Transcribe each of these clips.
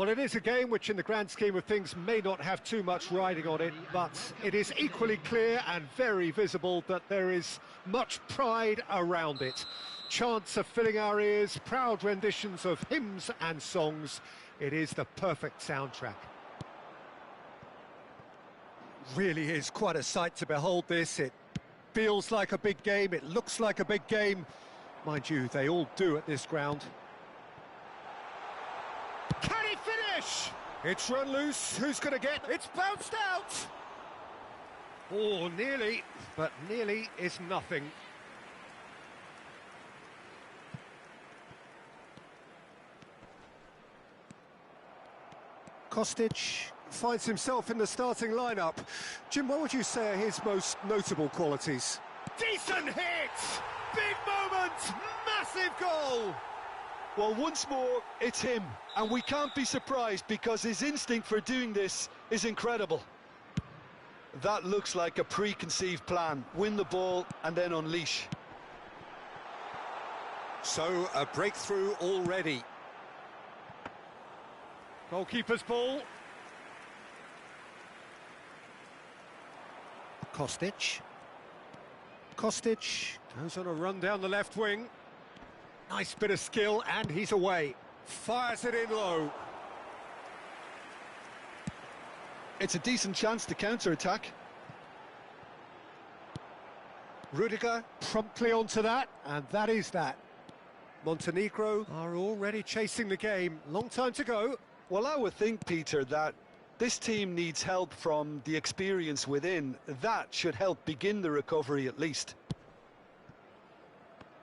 Well, it is a game which in the grand scheme of things may not have too much riding on it, but it is equally clear and very visible that there is much pride around it. Chants are filling our ears, proud renditions of hymns and songs. It is the perfect soundtrack. Really is quite a sight to behold this. It feels like a big game, it looks like a big game. Mind you, they all do at this ground. Can he finish? It's run loose, who's going to get? It's bounced out! Oh, nearly, but nearly is nothing. Kostic finds himself in the starting lineup. Jim, what would you say are his most notable qualities? Decent hit! Big moment! Massive goal! Well, once more, it's him, and we can't be surprised because his instinct for doing this is incredible. That looks like a preconceived plan. Win the ball and then unleash. So, a breakthrough already. Goalkeeper's ball. Kostic. Kostic goes on a run down the left wing. Nice bit of skill, and he's away. Fires it in low. It's a decent chance to counter-attack. Rudiger promptly onto that, and that is that. Montenegro are already chasing the game. Long time to go. Well, I would think, Peter, that this team needs help from the experience within. That should help begin the recovery at least.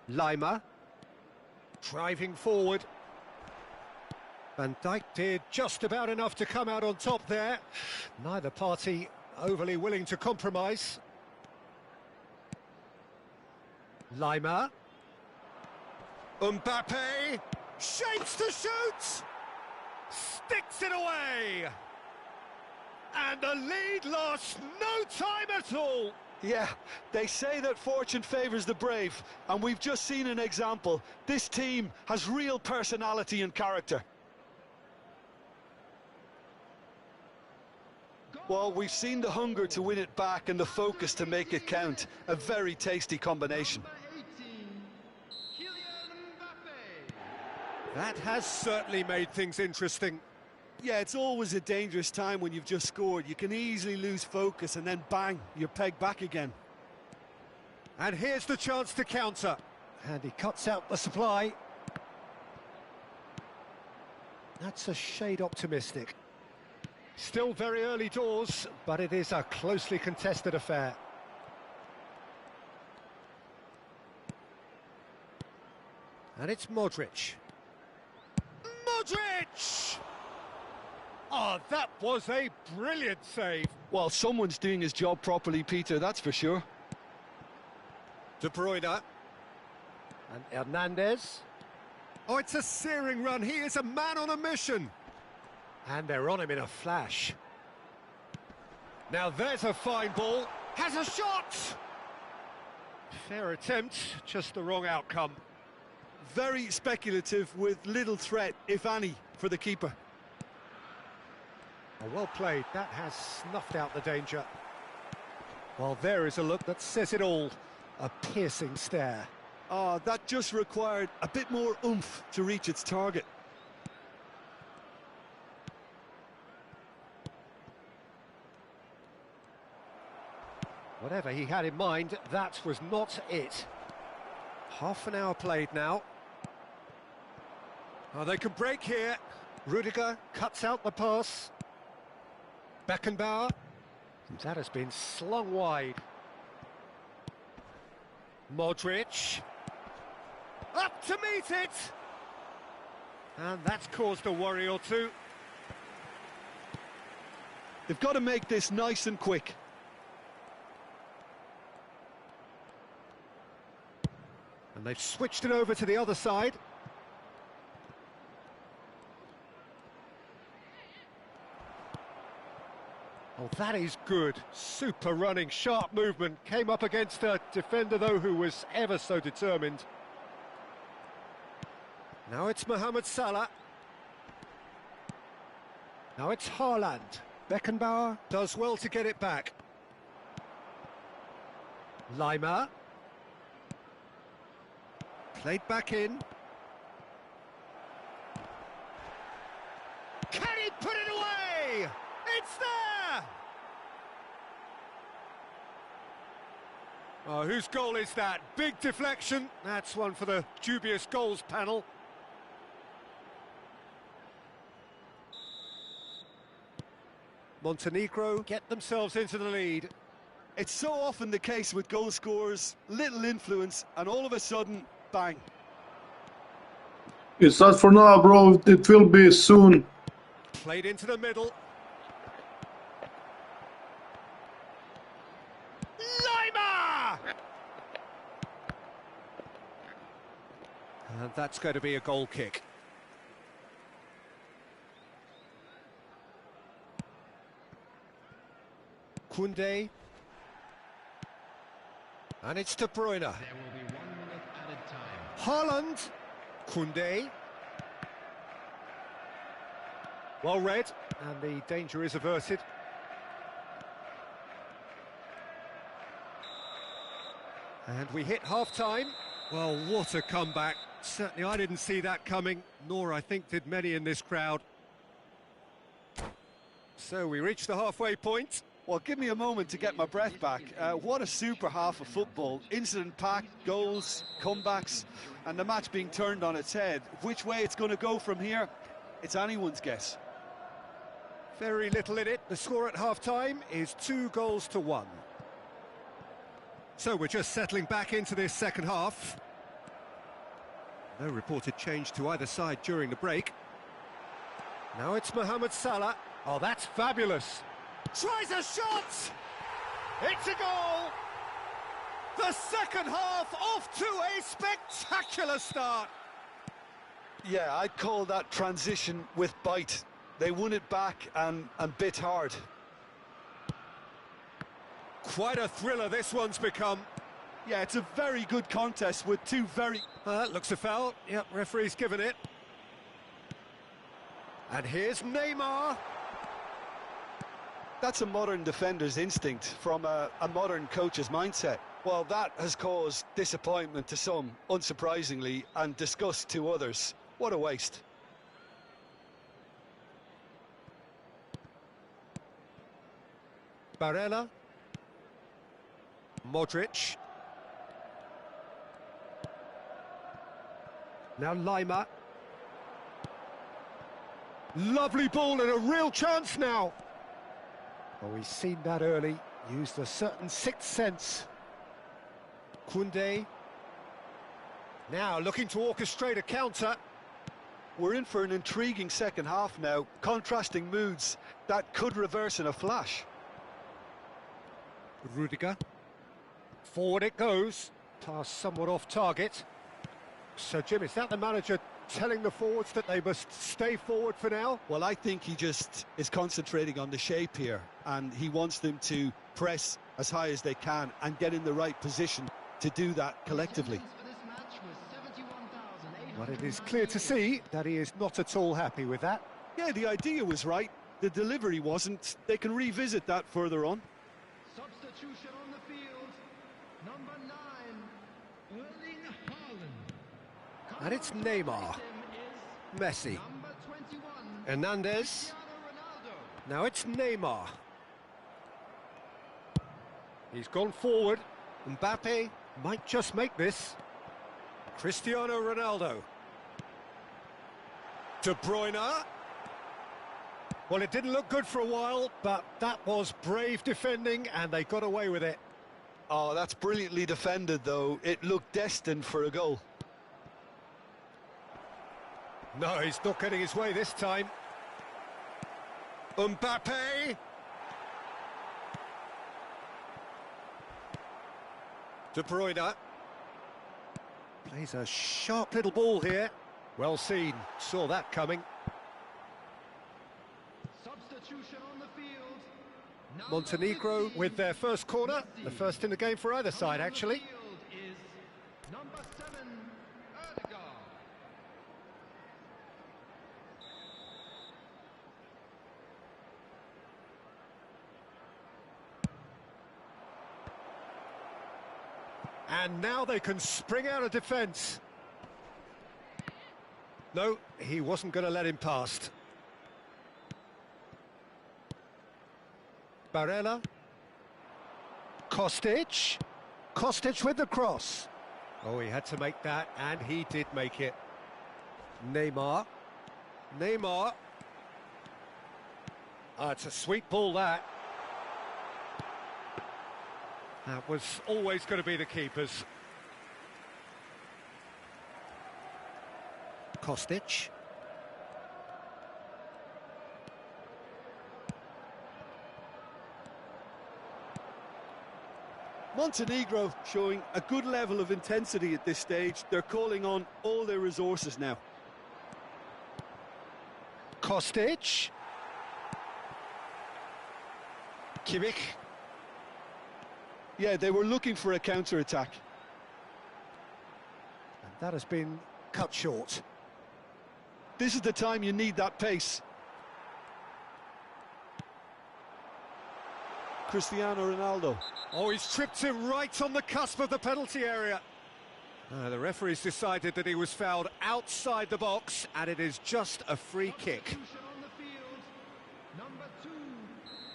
Lima. Driving forward. Van Dijk did just about enough to come out on top there. Neither party overly willing to compromise. Lima. Mbappe. Shapes to shoot! Sticks it away! And the lead lost no time at all! Yeah, they say that fortune favours the brave, and we've just seen an example. This team has real personality and character. Well, we've seen the hunger to win it back and the focus to make it count. A very tasty combination. That has certainly made things interesting. Yeah, it's always a dangerous time when you've just scored. You can easily lose focus and then bang, you're pegged back again. And here's the chance to counter. And he cuts out the supply. That's a shade optimistic. Still very early doors, but it is a closely contested affair. And it's Modric. Modric! Oh, that was a brilliant save. Well, someone's doing his job properly, Peter, that's for sure. De Bruyne. And Hernandez. Oh, it's a searing run. He is a man on a mission. And they're on him in a flash. Now there's a fine ball. Has a shot! Fair attempt, just the wrong outcome. Very speculative with little threat, if any, for the keeper. Oh, well played. That has snuffed out the danger. Well, there is a look that says it all. A piercing stare. Ah, that just required a bit more oomph to reach its target. Whatever he had in mind, that was not it. Half an hour played now. Oh, they can break here. Rudiger cuts out the pass. Beckenbauer. That has been slung wide. Modric. Up to meet it! And that's caused a worry or two. They've got to make this nice and quick. And they've switched it over to the other side. Oh, that is good. Super running, sharp movement. Came up against a defender, though, who was ever so determined. Now it's Mohamed Salah. Now it's Haaland. Beckenbauer does well to get it back. Lima. Played back in. Can he put it away? It's there! Oh, whose goal is that? Big deflection. That's one for the dubious goals panel. Montenegro get themselves into the lead. It's so often the case with goal scorers, little influence, and all of a sudden, bang. It's not for now, bro. It will be soon. Played into the middle. Lima! And that's going to be a goal kick. Koundé. And it's De Bruyne. There will be 1 minute added time. Haaland. Koundé. Well read, and the danger is averted. And we hit half-time. Well, what a comeback. Certainly I didn't see that coming, nor I think did many in this crowd. So we reached the halfway point. Well, give me a moment to get my breath back. What a super half of football. Incident-packed, goals, comebacks, and the match being turned on its head. Which way it's going to go from here, it's anyone's guess. Very little in it. The score at half-time is 2-1. So we're just settling back into this second half. No reported change to either side during the break. Now it's Mohamed Salah. Oh, that's fabulous. Tries a shot! It's a goal! The second half off to a spectacular start. Yeah, I'd call that transition with bite. They won it back and bit hard. Quite a thriller this one's become. Yeah, it's a very good contest with two very... That looks a foul. Yep, referee's given it. And here's Neymar. That's a modern defender's instinct from a modern coach's mindset. Well, that has caused disappointment to some, unsurprisingly, and disgust to others. What a waste. Barella. Modric. Now Lima. Lovely ball and a real chance now. Oh, we've seen that early. Used a certain sixth sense. Koundé. Now looking to orchestrate a counter. We're in for an intriguing second half now. Contrasting moods that could reverse in a flash. Rudiger. Forward it goes. Pass somewhat off target. So, Jim, is that the manager telling the forwards that they must stay forward for now? Well, I think he just is concentrating on the shape here, and he wants them to press as high as they can and get in the right position to do that collectively. But it is clear to see that he is not at all happy with that. Yeah, the idea was right. The delivery wasn't. They can revisit that further on. Substitution on the field. Number 9, Erling Haaland. And it's Neymar. Messi. Number 21, Hernandez. Ronaldo. Now it's Neymar. He's gone forward. Mbappe might just make this. Cristiano Ronaldo. De Bruyne. Well, it didn't look good for a while, but that was brave defending, and they got away with it. Oh, that's brilliantly defended, though. It looked destined for a goal. No, he's not getting his way this time. Mbappe. De Bruyne. Plays a sharp little ball here. Well seen, saw that coming. Substitution on the field. Number Montenegro 15, with their first corner, the first in the game for either side, actually. field is number 7, Erdegaard. And now they can spring out of defence. No, he wasn't going to let him past. Barella. Kostic. Kostic with the cross. Oh, he had to make that, and he did make it. Neymar. Neymar. Ah, it's a sweet ball, that. That was always going to be the keeper's. Kostic. Montenegro showing a good level of intensity at this stage. They're calling on all their resources now. Kostic. Kimmich. Yeah, they were looking for a counter-attack. And that has been cut short. This is the time you need that pace. Cristiano Ronaldo. Oh, he's tripped him right on the cusp of the penalty area. The referee's decided that he was fouled outside the box, and it is just a free kick. Substitution on the field. Number 2.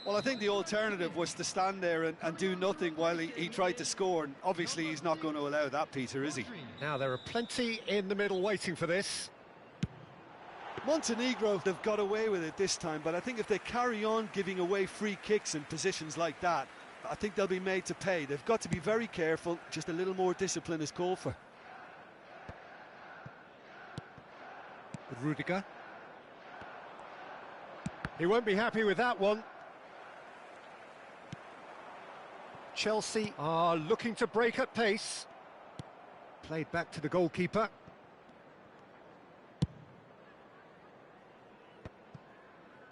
Well, I think the alternative was to stand there and do nothing while he tried to score. And obviously, he's not going to allow that, Peter, is he? Now, there are plenty in the middle waiting for this. Montenegro have got away with it this time, but I think if they carry on giving away free kicks in positions like that, I think they'll be made to pay. They've got to be very careful. Just a little more discipline is called for. Rudiger. He won't be happy with that one. Chelsea are looking to break at pace. Played back to the goalkeeper.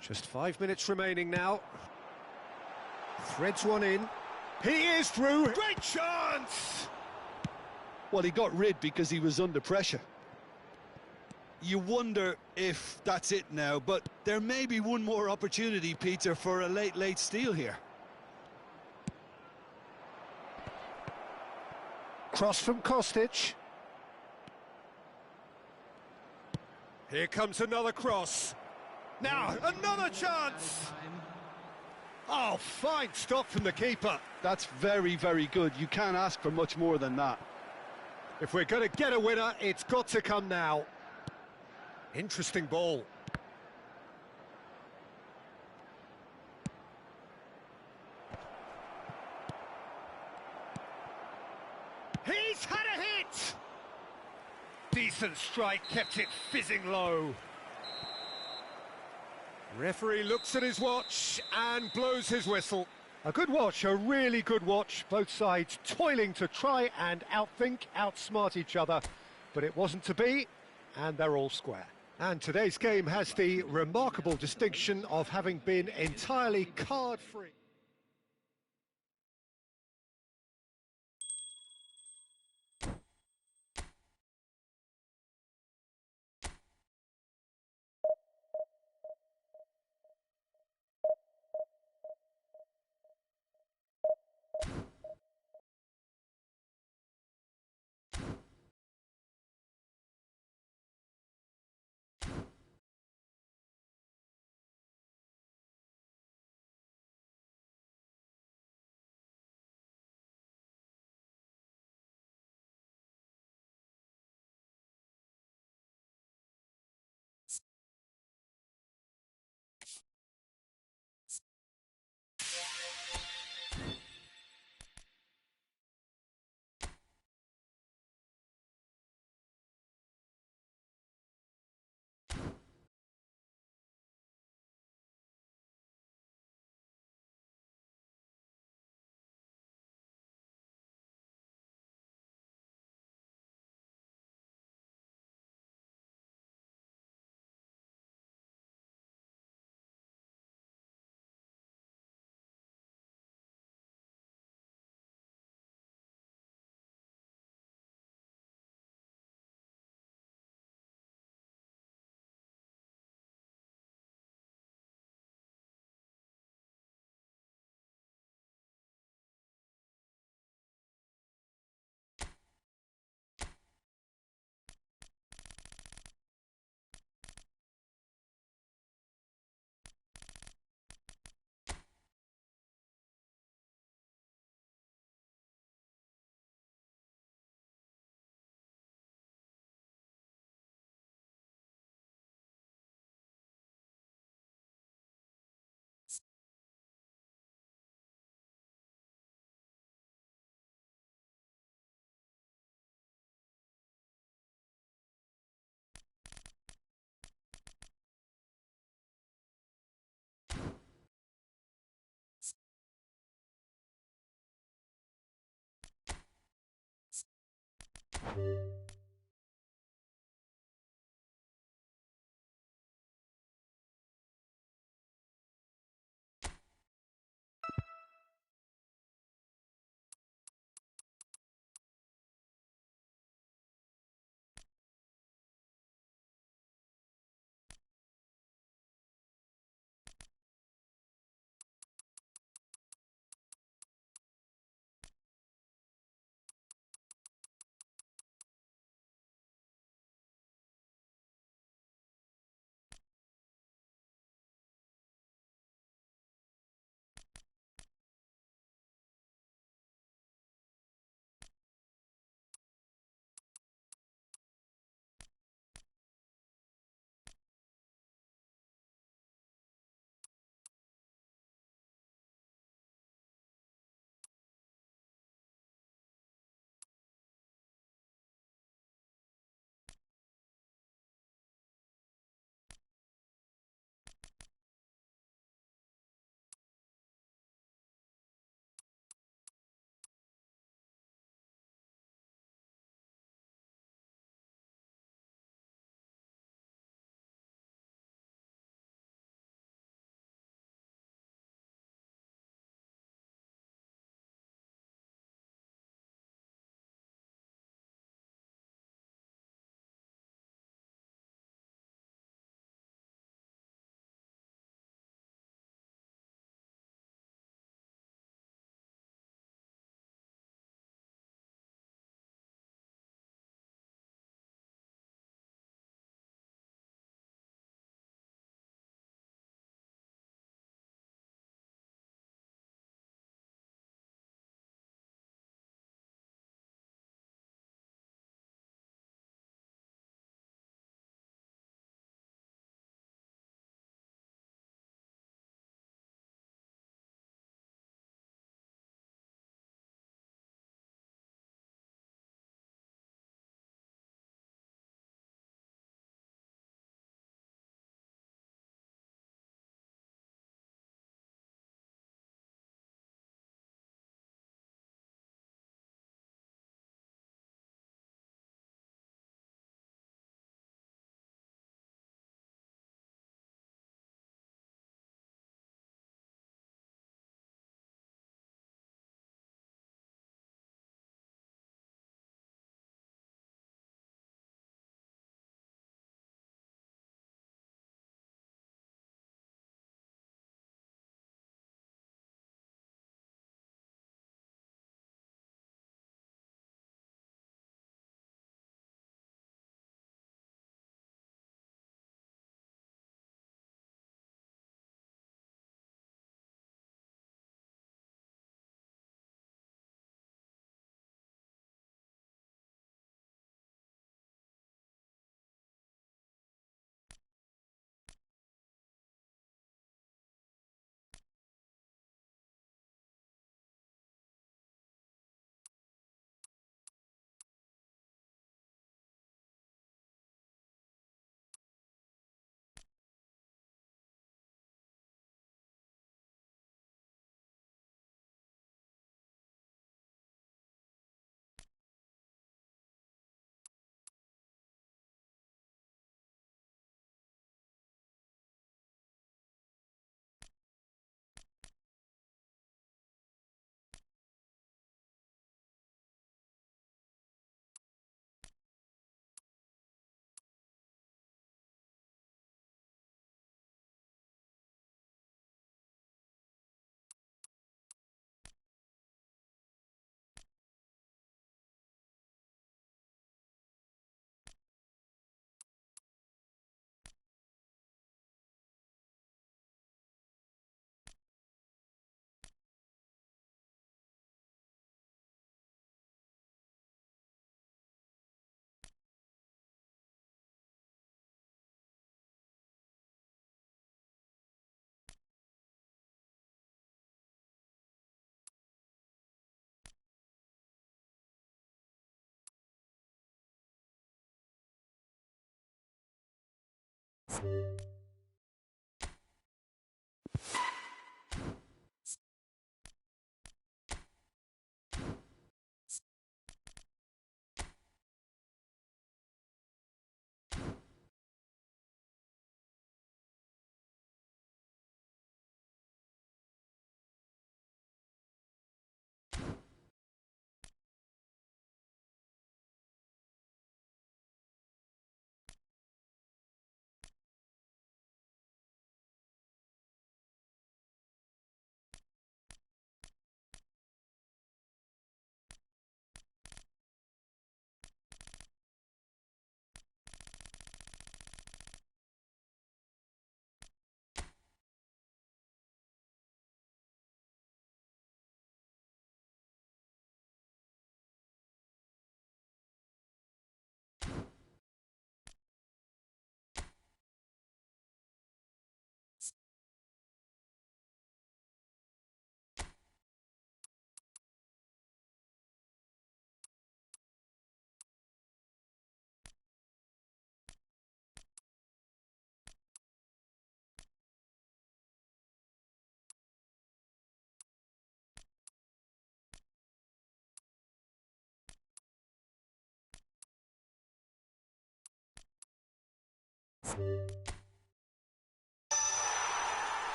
Just 5 minutes remaining now. Threads one in. He is through. Great chance! Well, he got rid because he was under pressure. You wonder if that's it now, but there may be one more opportunity, Peter, for a late steal here. Cross from Kostic. Here comes another cross. Now, another chance! Oh, fine stop from the keeper. That's very, very good. You can't ask for much more than that. If we're going to get a winner, it's got to come now. Interesting ball. He's had a hit! Decent strike, kept it fizzing low. Referee looks at his watch and blows his whistle. A good watch, a really good watch. Both sides toiling to try and outthink, outsmart each other. But it wasn't to be, and they're all square. And today's game has the remarkable distinction of having been entirely card-free.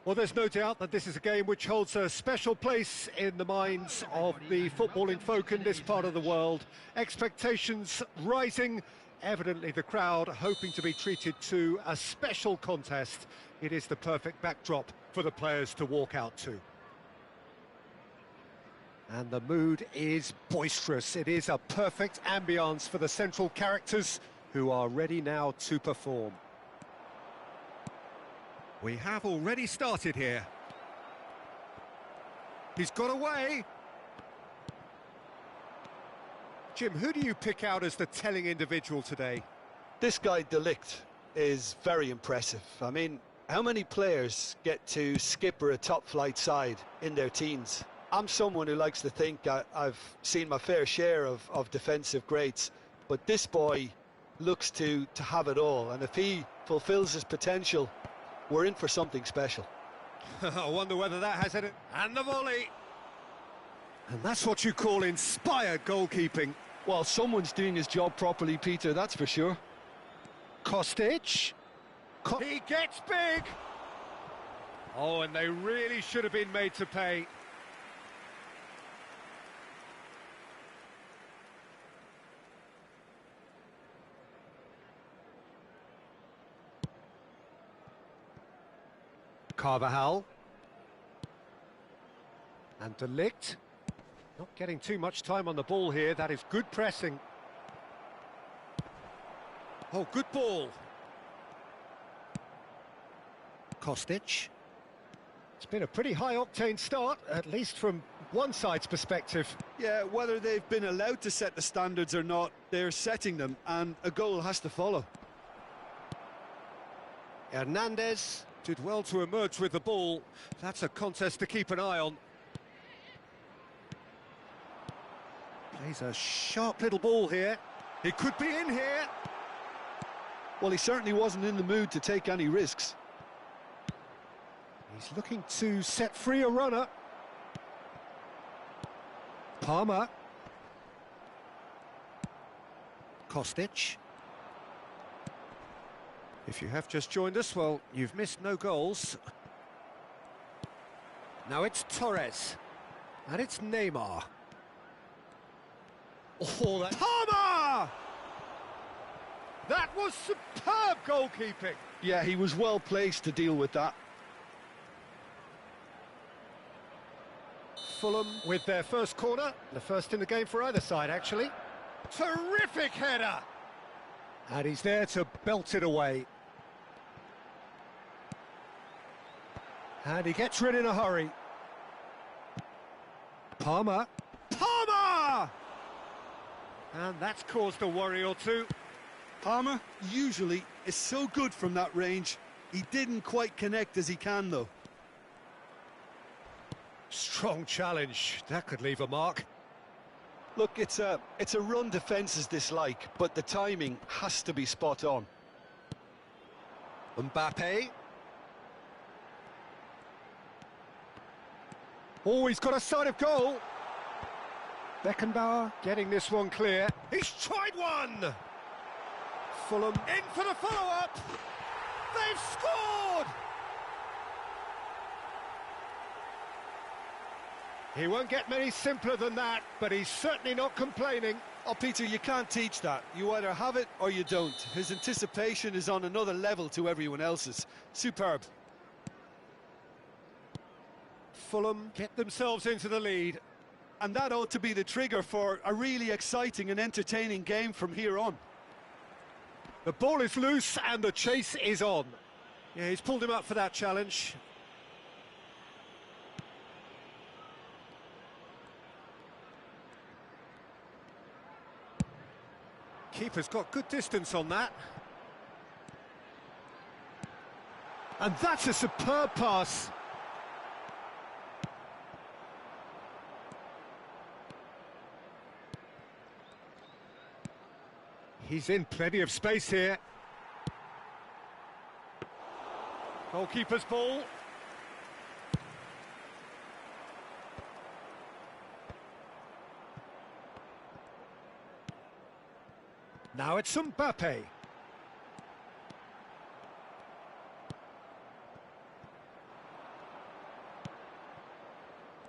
Well, there's no doubt that this is a game which holds a special place in the minds of the footballing folk in this part of the world. Expectations rising, evidently the crowd hoping to be treated to a special contest. It is the perfect backdrop for the players to walk out to. And the mood is boisterous. It is a perfect ambience for the central characters who are ready now to perform. We have already started here. He's got away. Jim, who do you pick out as the telling individual today? This guy, De Ligt, is very impressive. I mean, how many players get to skipper a top-flight side in their teens? I'm someone who likes to think I've seen my fair share of defensive greats, but this boy looks to have it all, and if he fulfills his potential, we're in for something special. I wonder whether that has it. And the volley. And that's what you call inspired goalkeeping. Well, someone's doing his job properly, Peter, that's for sure. Kostic. He gets big. Oh, and they really should have been made to pay. Carvajal. And De Ligt. Not getting too much time on the ball here. That is good pressing. Oh, good ball. Kostic. It's been a pretty high-octane start, at least from one side's perspective. Yeah, whether they've been allowed to set the standards or not, they're setting them, and a goal has to follow. Hernandez did well to emerge with the ball. That's a contest to keep an eye on. Plays a sharp little ball here. He could be in here. Well, he certainly wasn't in the mood to take any risks. He's looking to set free a runner. Palmer. Kostic. If you have just joined us, well, you've missed no goals. Now it's Torres. And it's Neymar. Oh, that... Palmer! That was superb goalkeeping. Yeah, he was well placed to deal with that. Fulham with their first corner. The first in the game for either side, actually. Terrific header! And he's there to belt it away. And he gets rid in a hurry. Palmer. Palmer! And that's caused a worry or two. Palmer usually is so good from that range. He didn't quite connect as he can, though. Strong challenge. That could leave a mark. Look, it's a run defence's dislike, but the timing has to be spot on. Mbappe. Oh, he's got a sight of goal. Beckenbauer getting this one clear. He's tried one! Fulham in for the follow-up. They've scored! He won't get many simpler than that, but he's certainly not complaining. Oh, Peter, you can't teach that. You either have it or you don't. His anticipation is on another level to everyone else's. Superb. Fulham get themselves into the lead. And that ought to be the trigger for a really exciting and entertaining game from here on. The ball is loose and the chase is on. Yeah, he's pulled him up for that challenge. Keeper's got good distance on that. And that's a superb pass. He's in plenty of space here. Goalkeeper's ball. Now it's Mbappe.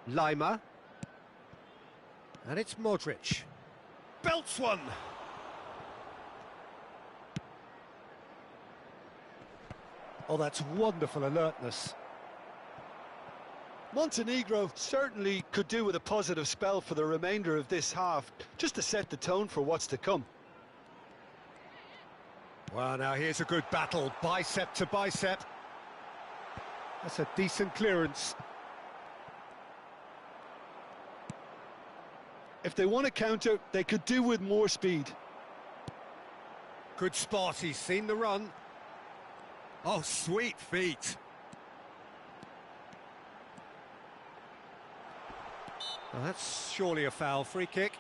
Lima. And it's Modric. Belts one! Oh, that's wonderful alertness. Montenegro certainly could do with a positive spell for the remainder of this half, just to set the tone for what's to come. Well, now here's a good battle, bicep to bicep. That's a decent clearance. If they want to counter, they could do with more speed. Good spot, he's seen the run. Oh, sweet feet. Well, that's surely a foul. Free kick.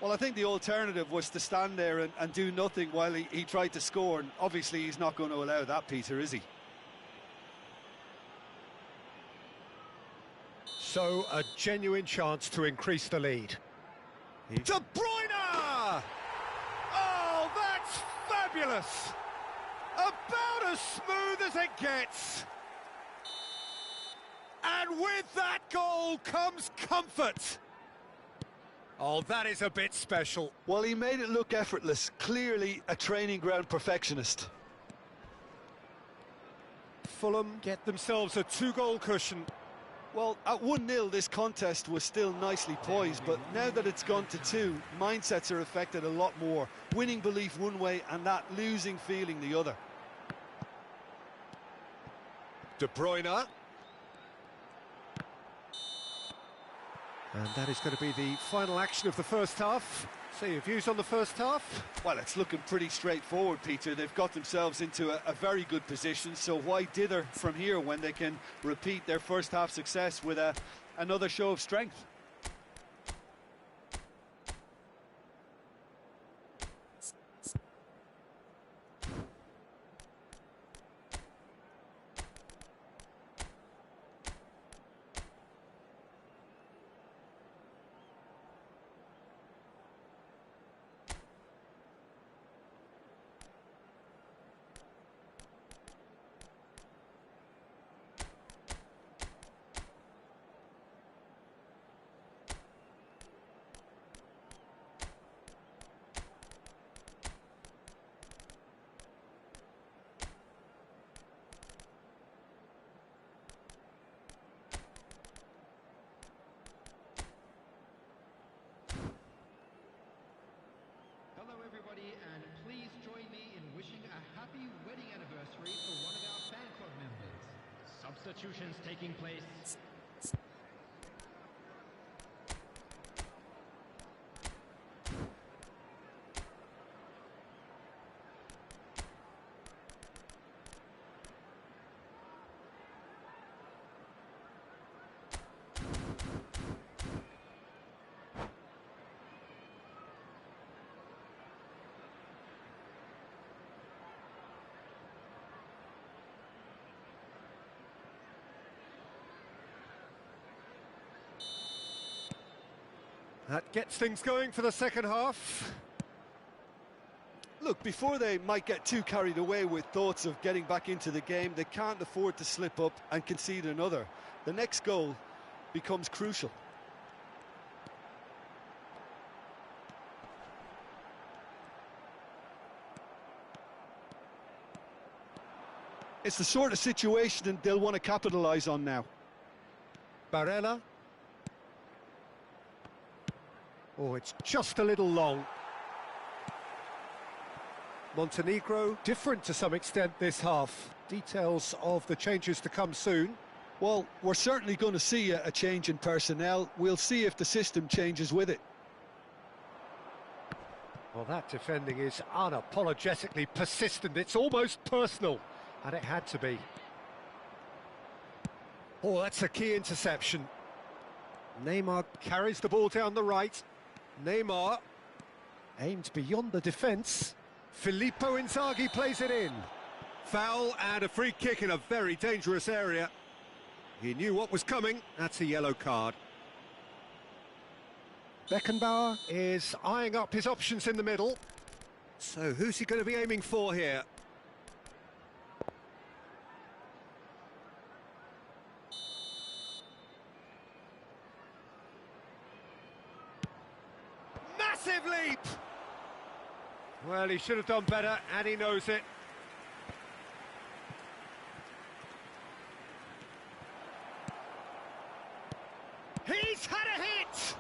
Well, I think the alternative was to stand there and do nothing while he tried to score, and obviously he's not going to allow that, Peter, is he? So, a genuine chance to increase the lead. De Bruyne! Oh, that's fabulous! About as smooth as it gets. And with that goal comes comfort. Oh, that is a bit special. Well, he made it look effortless. Clearly a training ground perfectionist. Fulham get themselves a 2-goal cushion. Well, at 1-0, this contest was still nicely poised, but now that it's gone to 2, mindsets are affected a lot more. Winning belief one way and that losing feeling the other. De Bruyne. And that is going to be the final action of the first half. So your views on the first half? Well, it's looking pretty straightforward, Peter. They've got themselves into a very good position, so why dither from here when they can repeat their first half success with another show of strength? Hello everybody, and please join me in wishing a happy wedding anniversary for one of our fan club members. Substitutions taking place. That gets things going for the second half. Look, before they might get too carried away with thoughts of getting back into the game, they can't afford to slip up and concede another. The next goal becomes crucial. It's the sort of situation they'll want to capitalise on now. Barella. Oh, it's just a little long. Montenegro, different to some extent this half. Details of the changes to come soon. Well, we're certainly going to see a change in personnel. We'll see if the system changes with it. Well, that defending is unapologetically persistent. It's almost personal, and it had to be. Oh, that's a key interception. Neymar carries the ball down the right. Neymar aimed beyond the defence. Filippo Inzaghi plays it in. Foul and a free kick in a very dangerous area. He knew what was coming. That's a yellow card. Beckenbauer is eyeing up his options in the middle. So who's he going to be aiming for here? Massive leap! Well, he should have done better, and he knows it. He's had a hit!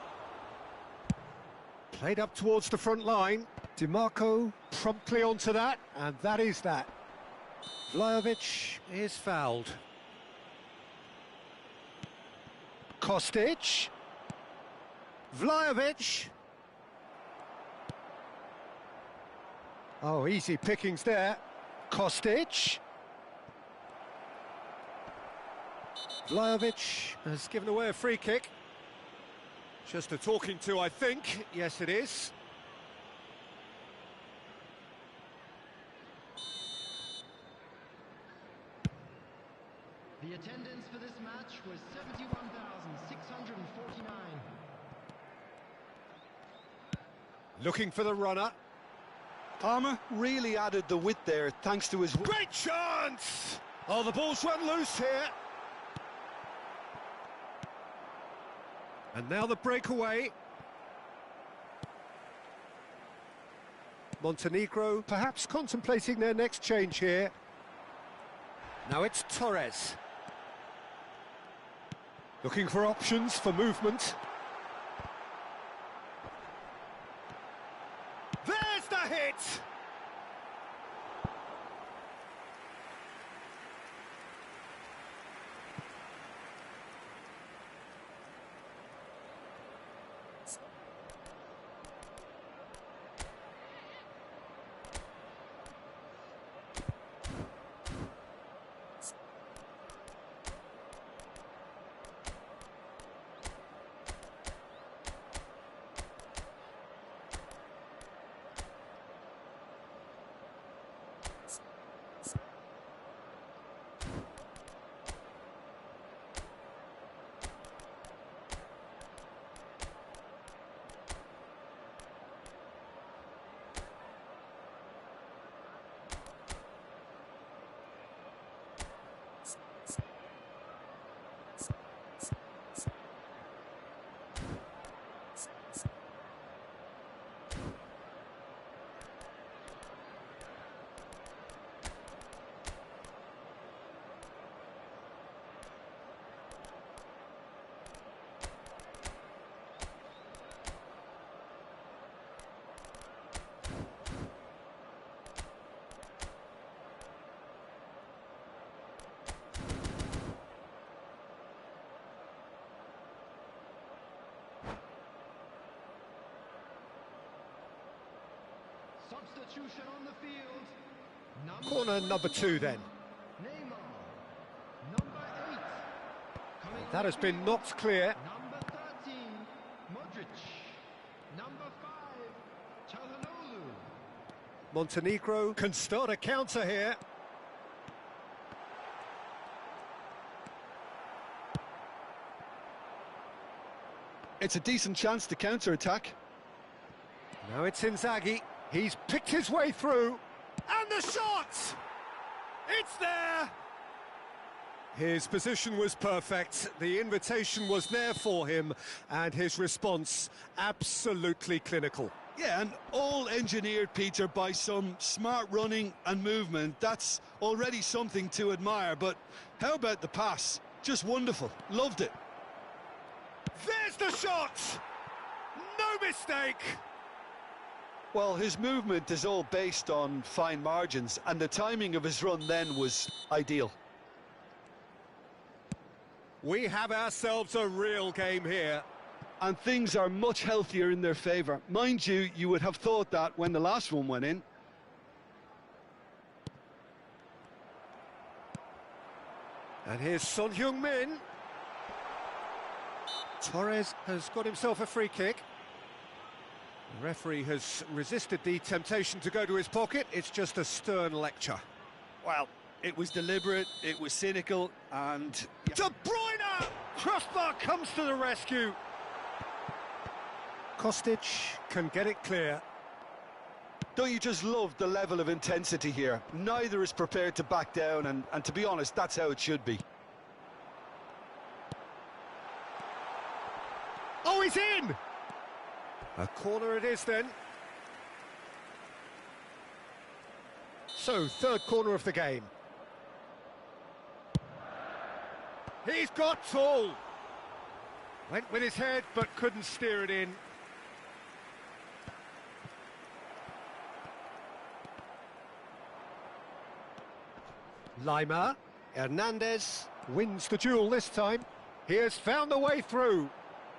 Played up towards the front line. DiMarco promptly onto that, and that is that. Vlahovic is fouled. Kostic. Vlahovic. Oh, easy pickings there. Kostic. Vlahovic has given away a free kick. Just a talking to, I think. Yes, it is. The attendance for this match was 71,649. Looking for the runner. Palmer really added the width there thanks to his... Great chance! Oh, the ball's run loose here. And now the breakaway. Montenegro perhaps contemplating their next change here. Now it's Torres. Looking for options for movement. There's the hit! Substitution on the field. Corner number 2 then. Neymar. Number 8. Coming That has been knocked clear. Number 13. Modric. Number 5. Çalhanoğlu. Montenegro can start a counter here. It's a decent chance to counter-attack. Now it's Inzaghi. He's picked his way through. And the shot! It's there! His position was perfect. The invitation was there for him. And his response, absolutely clinical. Yeah, and all engineered, Peter, by some smart running and movement. That's already something to admire. But how about the pass? Just wonderful. Loved it. There's the shot! No mistake! Well, his movement is all based on fine margins, and the timing of his run then was ideal. We have ourselves a real game here. And things are much healthier in their favour. Mind you, you would have thought that when the last one went in. And here's Son Heung-min. Torres has got himself a free kick. The referee has resisted the temptation to go to his pocket. It's just a stern lecture. Well, it was deliberate, it was cynical, and... De Bruyne! Crossbar comes to the rescue. Kostic can get it clear. Don't you just love the level of intensity here? Neither is prepared to back down, and to be honest, that's how it should be. Oh, he's in! A corner it is then. So, third corner of the game. He's got tall. Went with his head, but couldn't steer it in. Lima. Hernandez wins the duel this time. He has found a way through.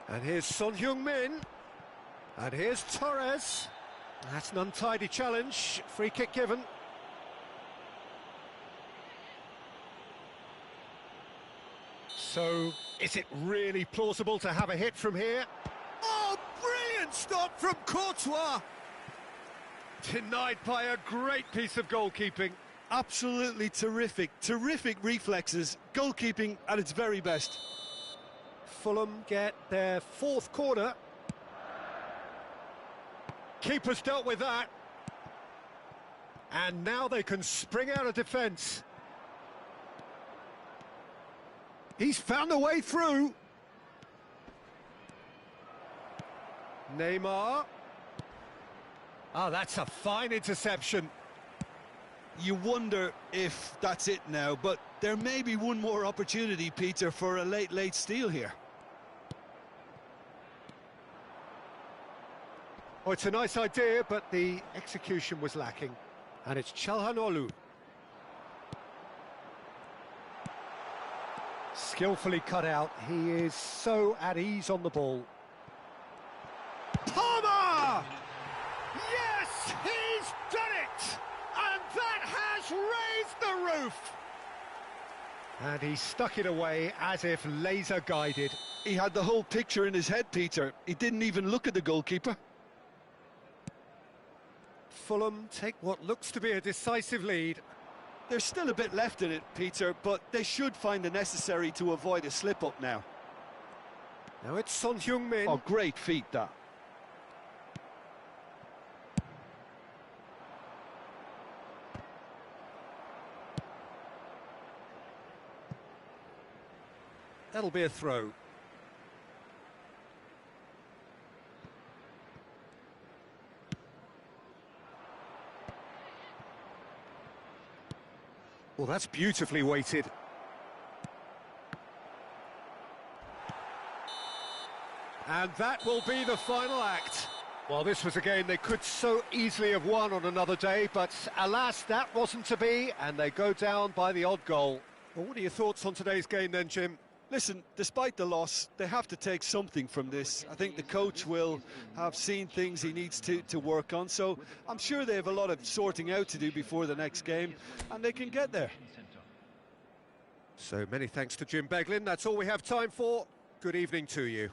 And here's Son Heung-min. And here's Torres. That's an untidy challenge. Free kick given. So, is it really plausible to have a hit from here? Oh, brilliant stop from Courtois! Denied by a great piece of goalkeeping. Absolutely terrific reflexes, goalkeeping at its very best. Fulham get their fourth corner. Keeper's dealt with that. And now they can spring out of defence. He's found a way through. Neymar. Oh, that's a fine interception. You wonder if that's it now, but there may be one more opportunity, Peter, for a late steal here. Oh, it's a nice idea, but the execution was lacking. And it's Çalhanoğlu. Skillfully cut out. He is so at ease on the ball. Palmer! Yes, he's done it! And that has raised the roof! And he stuck it away as if laser guided. He had the whole picture in his head, Peter. He didn't even look at the goalkeeper. Fulham take what looks to be a decisive lead. There's still a bit left in it, Peter, but they should find the necessary to avoid a slip-up now. Now it's Son Heung-min. Oh, great feat, that. That'll be a throw. Well, that's beautifully weighted. And that will be the final act. Well, this was a game they could so easily have won on another day, but alas, that wasn't to be, and they go down by the odd goal. Well, what are your thoughts on today's game then, Jim? Listen, despite the loss, they have to take something from this. I think the coach will have seen things he needs to work on, so I'm sure they have a lot of sorting out to do before the next game, and they can get there. So many thanks to Jim Beglin. That's all we have time for. Good evening to you.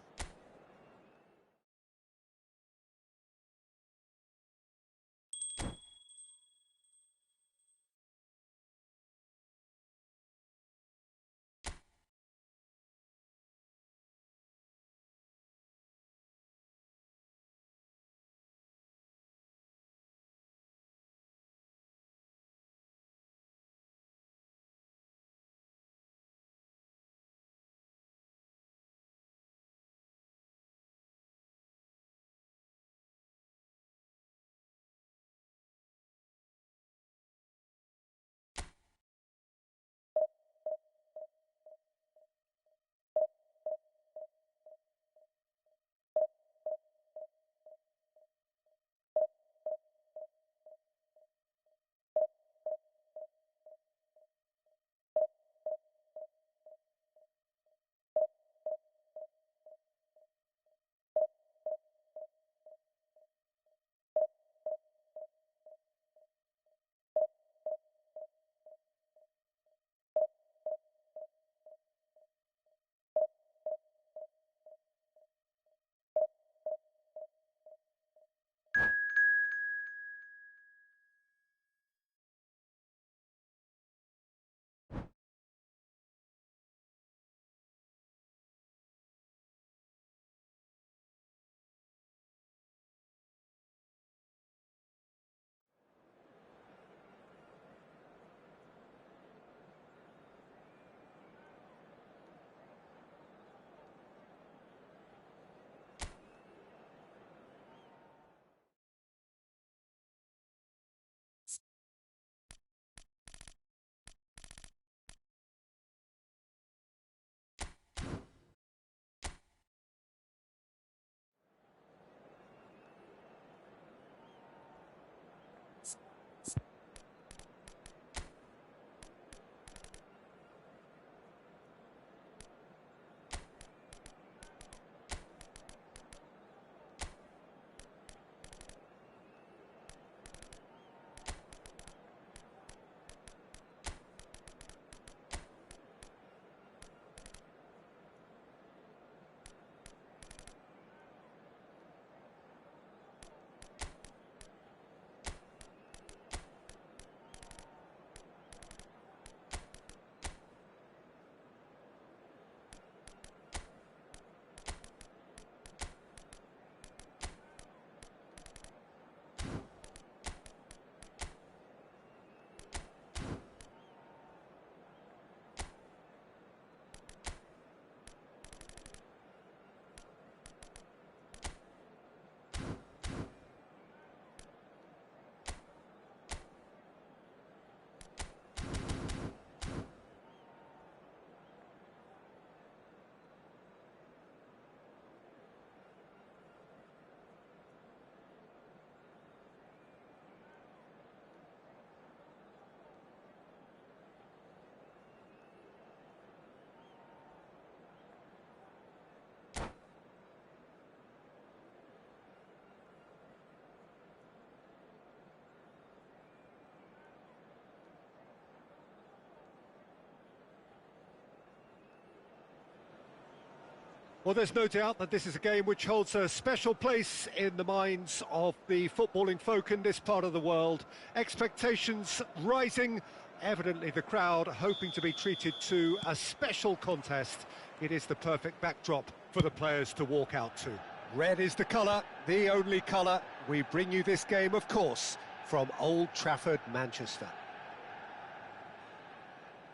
Well, there's no doubt that this is a game which holds a special place in the minds of the footballing folk in this part of the world. Expectations rising, evidently the crowd hoping to be treated to a special contest. It is the perfect backdrop for the players to walk out to. Red is the colour, the only colour. We bring you this game, of course, from Old Trafford, Manchester.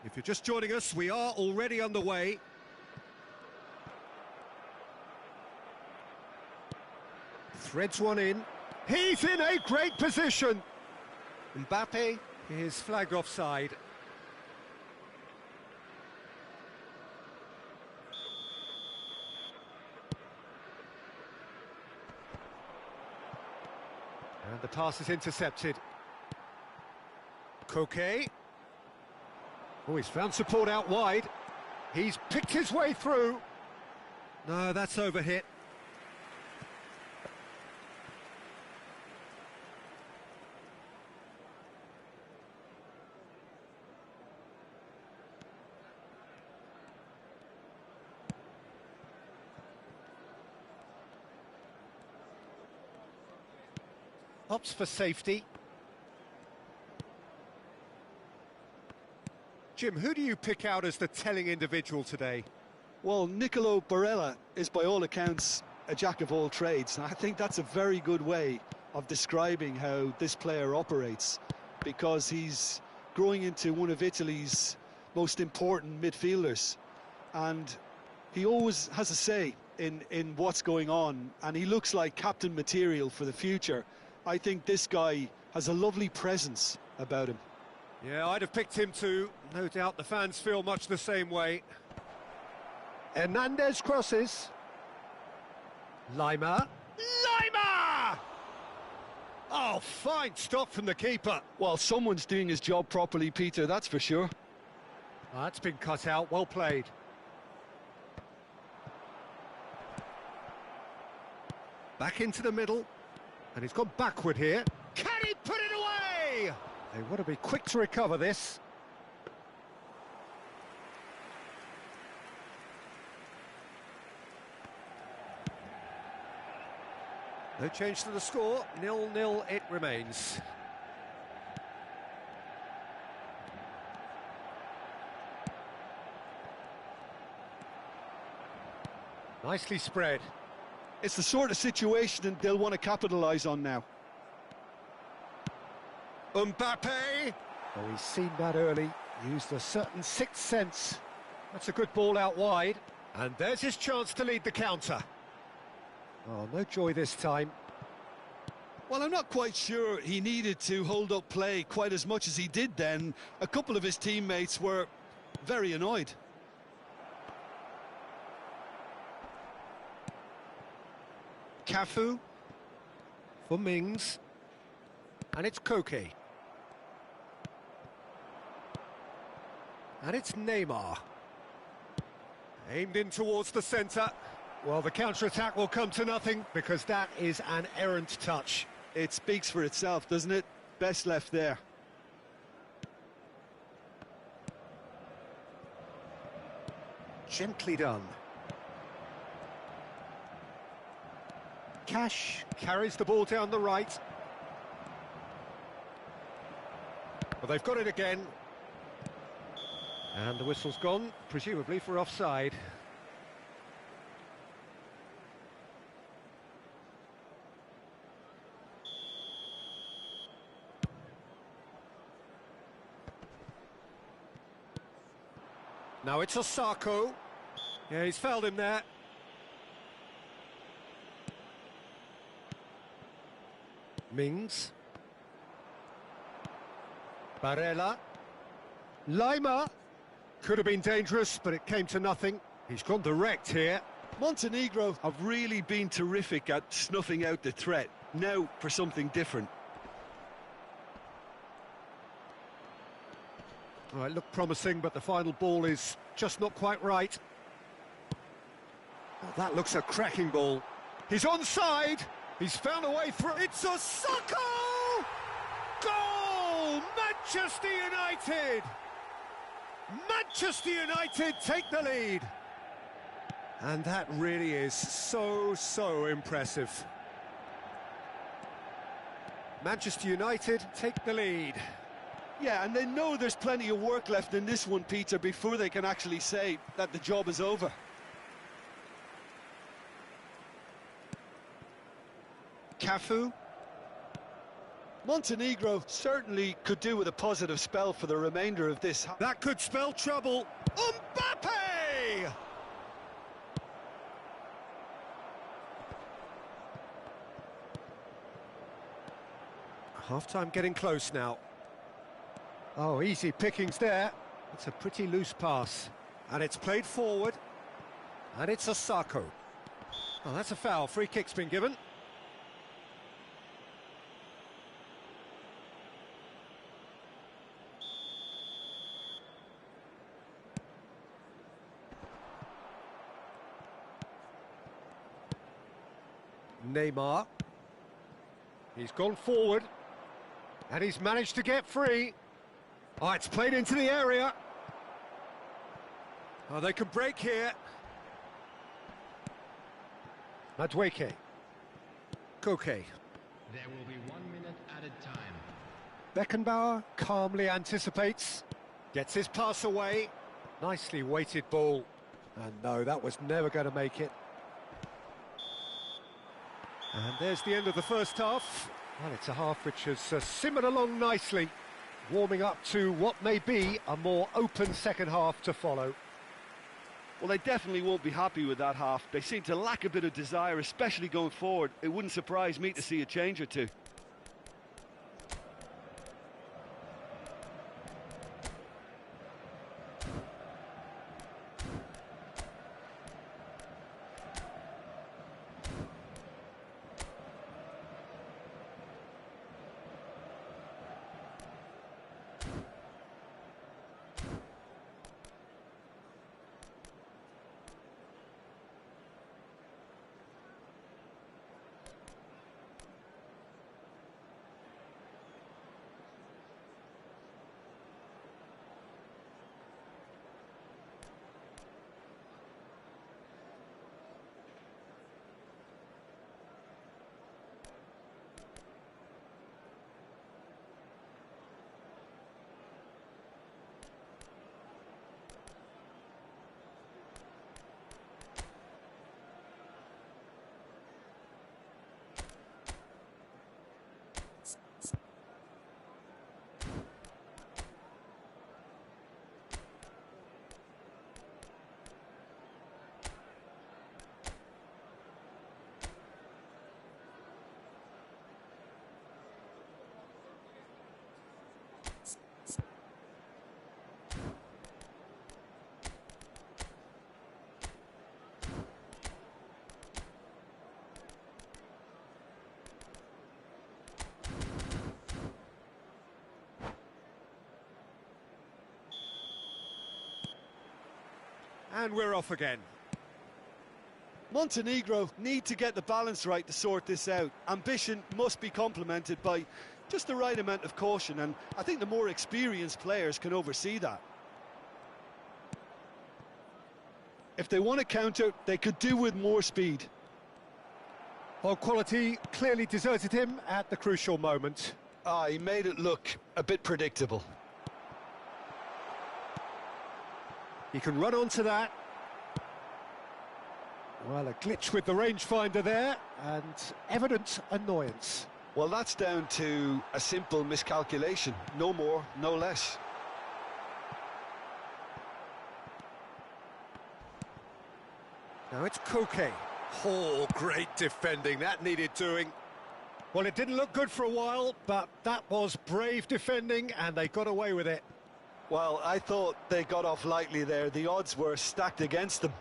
If you're just joining us, we are already underway. Threads one in. He's in a great position. Mbappe is flagged offside. And the pass is intercepted. Koke. Oh, he's found support out wide. He's picked his way through. No, that's overhit. Opts for safety. Jim, who do you pick out as the telling individual today? Well, Nicolo Barella is by all accounts a jack of all trades. And I think that's a very good way of describing how this player operates, because he's growing into one of Italy's most important midfielders. And he always has a say in what's going on, and he looks like captain material for the future. I think this guy has a lovely presence about him. Yeah, I'd have picked him too. No doubt the fans feel much the same way. Hernandez crosses. Lima. Lima! Oh, fine stop from the keeper. Well, someone's doing his job properly, Peter, that's for sure. That's been cut out, well played. Back into the middle. And he's gone backward here. Can he put it away? They want to be quick to recover this. No change to the score. 0-0 it remains. Nicely spread. It's the sort of situation that they'll want to capitalise on now. Mbappe! Oh, he's seen that early, used a certain sixth sense. That's a good ball out wide. And there's his chance to lead the counter. Oh, no joy this time. Well, I'm not quite sure he needed to hold up play quite as much as he did then. A couple of his teammates were very annoyed. Cafu for Mings, and it's Koke, and it's Neymar, aimed in towards the centre. Well, the counter-attack will come to nothing because that is an errant touch. It speaks for itself, doesn't it? Best left there. Gently done. Cash carries the ball down the right. Well, they've got it again. And the whistle's gone, presumably for offside. Now it's Osako. Yeah, he's fouled him there. Mings. Barella. Lima. Could have been dangerous, but it came to nothing. He's gone direct here. Montenegro have really been terrific at snuffing out the threat. Now for something different. Well, it looked promising, but the final ball is just not quite right. Oh, that looks a cracking ball. He's onside. He's found a way through. It's Osako! Goal! Manchester United! Manchester United take the lead. And that really is so impressive. Manchester United take the lead. Yeah, and they know there's plenty of work left in this one, Peter, before they can actually say that the job is over. Cafu. Montenegro certainly could do with a positive spell for the remainder of this. That could spell trouble. Mbappe! Half-time getting close now. Oh, easy pickings there. It's a pretty loose pass. And it's played forward. And it's Osako. Oh, that's a foul. Free kick's been given. Neymar. He's gone forward. And he's managed to get free. Oh, it's played into the area. Oh, they can break here. Madueke. Koke. There will be 1 minute added time. Beckenbauer calmly anticipates. Gets his pass away. Nicely weighted ball. And no, that was never going to make it. And there's the end of the first half. Well, it's a half which has simmered along nicely, warming up to what may be a more open second half to follow. Well, they definitely won't be happy with that half. They seem to lack a bit of desire, especially going forward. It wouldn't surprise me to see a change or two. And we're off again. Montenegro need to get the balance right to sort this out. Ambition must be complemented by just the right amount of caution, and I think the more experienced players can oversee that. If they want to counter, they could do with more speed. Well, quality clearly deserted him at the crucial moment. He made it look a bit predictable. He can run onto that. Well, a glitch with the rangefinder there, and evident annoyance. Well, that's down to a simple miscalculation. No more, no less. Now it's Koke. Oh, great defending. That needed doing. Well, it didn't look good for a while, but that was brave defending, and they got away with it. Well, I thought they got off lightly there. The odds were stacked against them.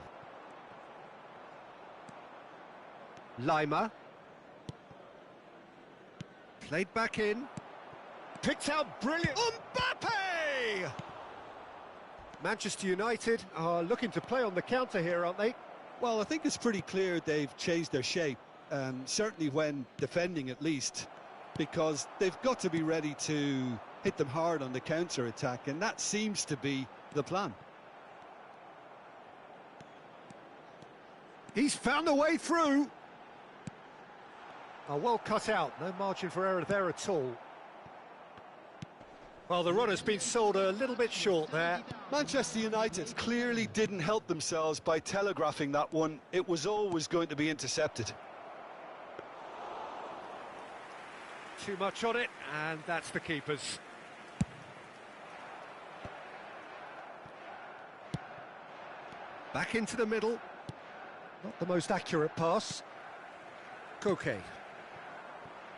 Lima. Played back in. Picked out brilliant. Mbappe! Manchester United are looking to play on the counter here, aren't they? Well, I think it's pretty clear they've changed their shape, certainly when defending at least, because they've got to be ready to hit them hard on the counter-attack, and that seems to be the plan. He's found a way through. Oh, well cut out. No margin for error there at all. Well, the runner's been sold a little bit short there. Manchester United clearly didn't help themselves by telegraphing that one. It was always going to be intercepted. Too much on it, and that's the keeper's. Back into the middle. Not the most accurate pass. Koke.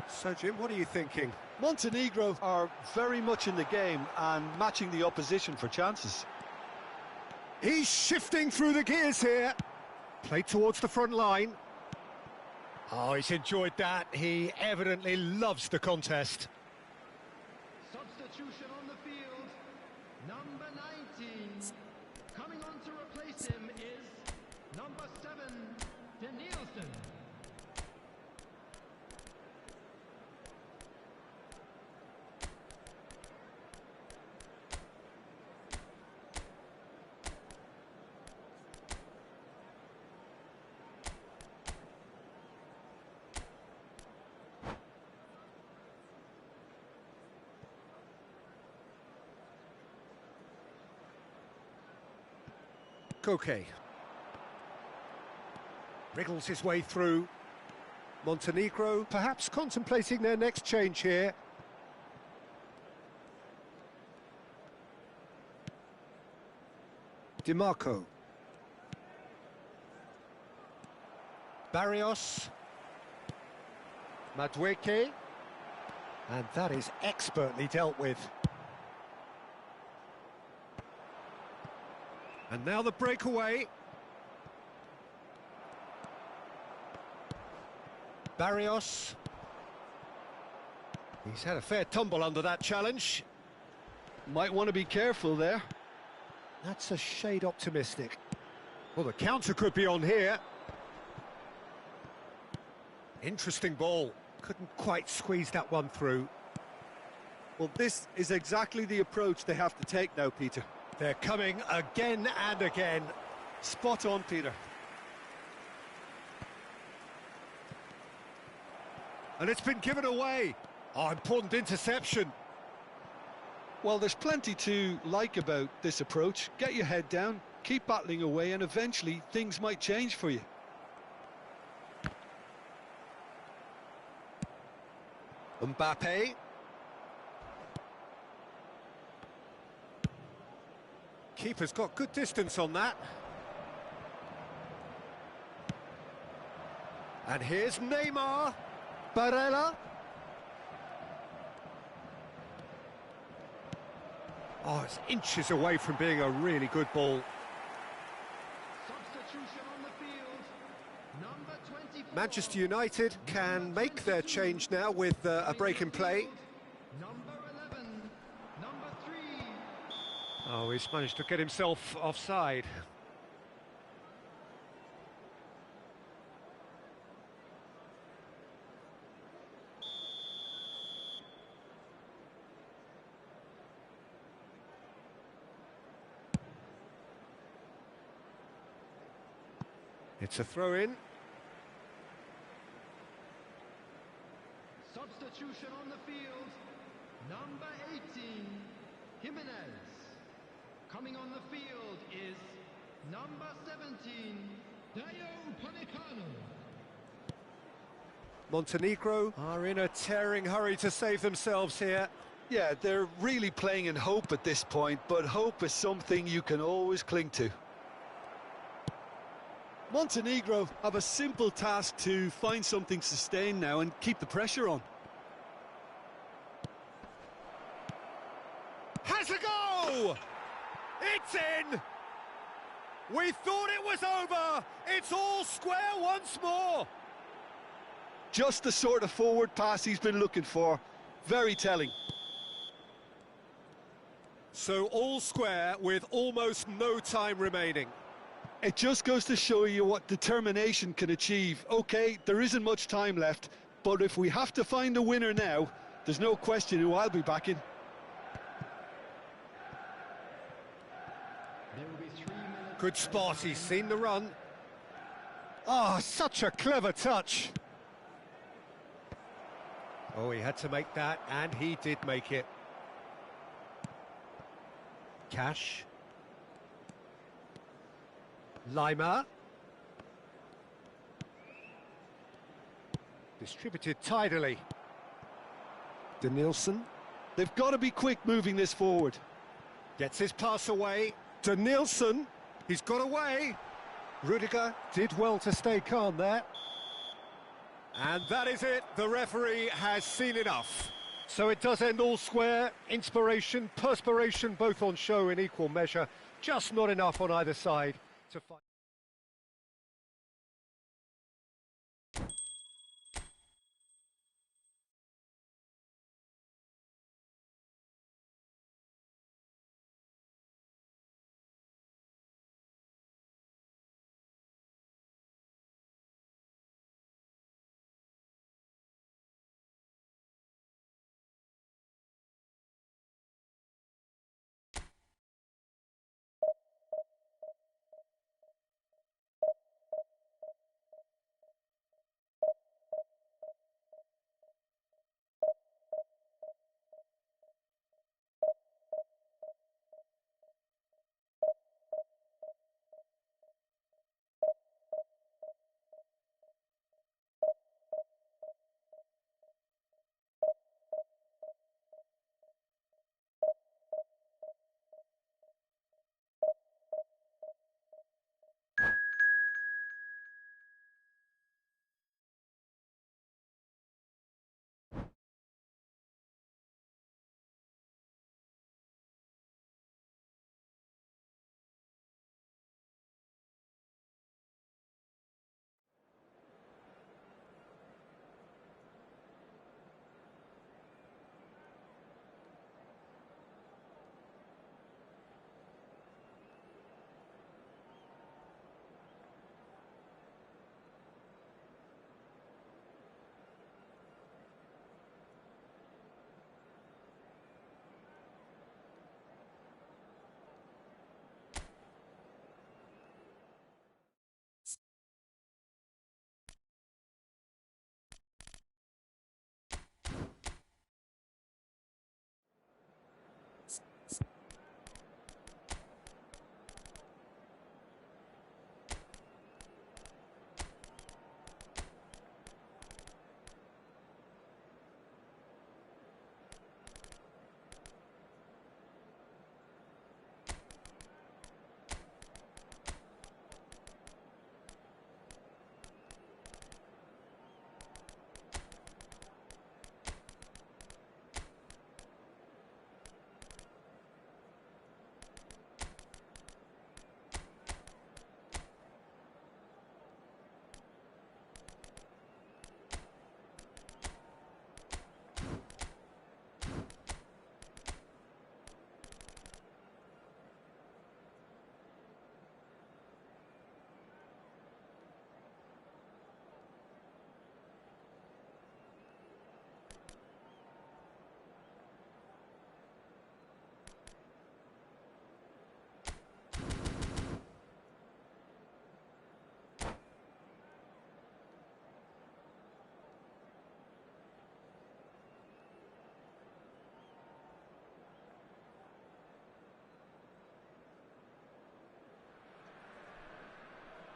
So, Jim, what are you thinking? Montenegro are very much in the game and matching the opposition for chances. He's shifting through the gears here. Played towards the front line. Oh, he's enjoyed that. He evidently loves the contest. Substitution on the field. Number 19. Coming on to replace him is number 7, Danielson. Koke. Wriggles his way through. Montenegro perhaps contemplating their next change here. DiMarco. Barrios. Madueke. And that is expertly dealt with. And now the breakaway. Barrios. He's had a fair tumble under that challenge. Might want to be careful there. That's a shade optimistic. Well, the counter could be on here. Interesting ball. Couldn't quite squeeze that one through. Well, this is exactly the approach they have to take now, Peter. They're coming again and again. Spot on, Peter. And it's been given away. Oh, important interception. Well, there's plenty to like about this approach. Get your head down, keep battling away, and eventually things might change for you. Mbappe. Keeper's got good distance on that. And here's Neymar. Barella. Oh, it's inches away from being a really good ball. Substitution on the field. Number 24. Manchester United can make their change now with a break in play. Number 11. Number 3. Oh, he's managed to get himself offside. It's a throw-in. Substitution on the field. Number 18. Jimenez. Coming on the field is number 17. Dayo Upamecano. Montenegro are in a tearing hurry to save themselves here. Yeah, they're really playing in hope at this point, but hope is something you can always cling to. Montenegro have a simple task to find something sustained now and keep the pressure on. Has a go! It's in! We thought it was over! It's all square once more! Just the sort of forward pass he's been looking for. Very telling. So all square with almost no time remaining. It just goes to show you what determination can achieve. Okay, there isn't much time left, but if we have to find a winner now, there's no question who I'll be backing. There will be 3 minutes. Good spot, he's seen the run. Oh, such a clever touch. Oh, he had to make that, and he did make it. Cash. Lima. Distributed tidily. Denilson. They've got to be quick moving this forward. Gets his pass away. Denilson. He's got away. Rudiger did well to stay calm there. And that is it. The referee has seen enough. So it does end all square. Inspiration, perspiration, both on show in equal measure. Just not enough on either side to fight.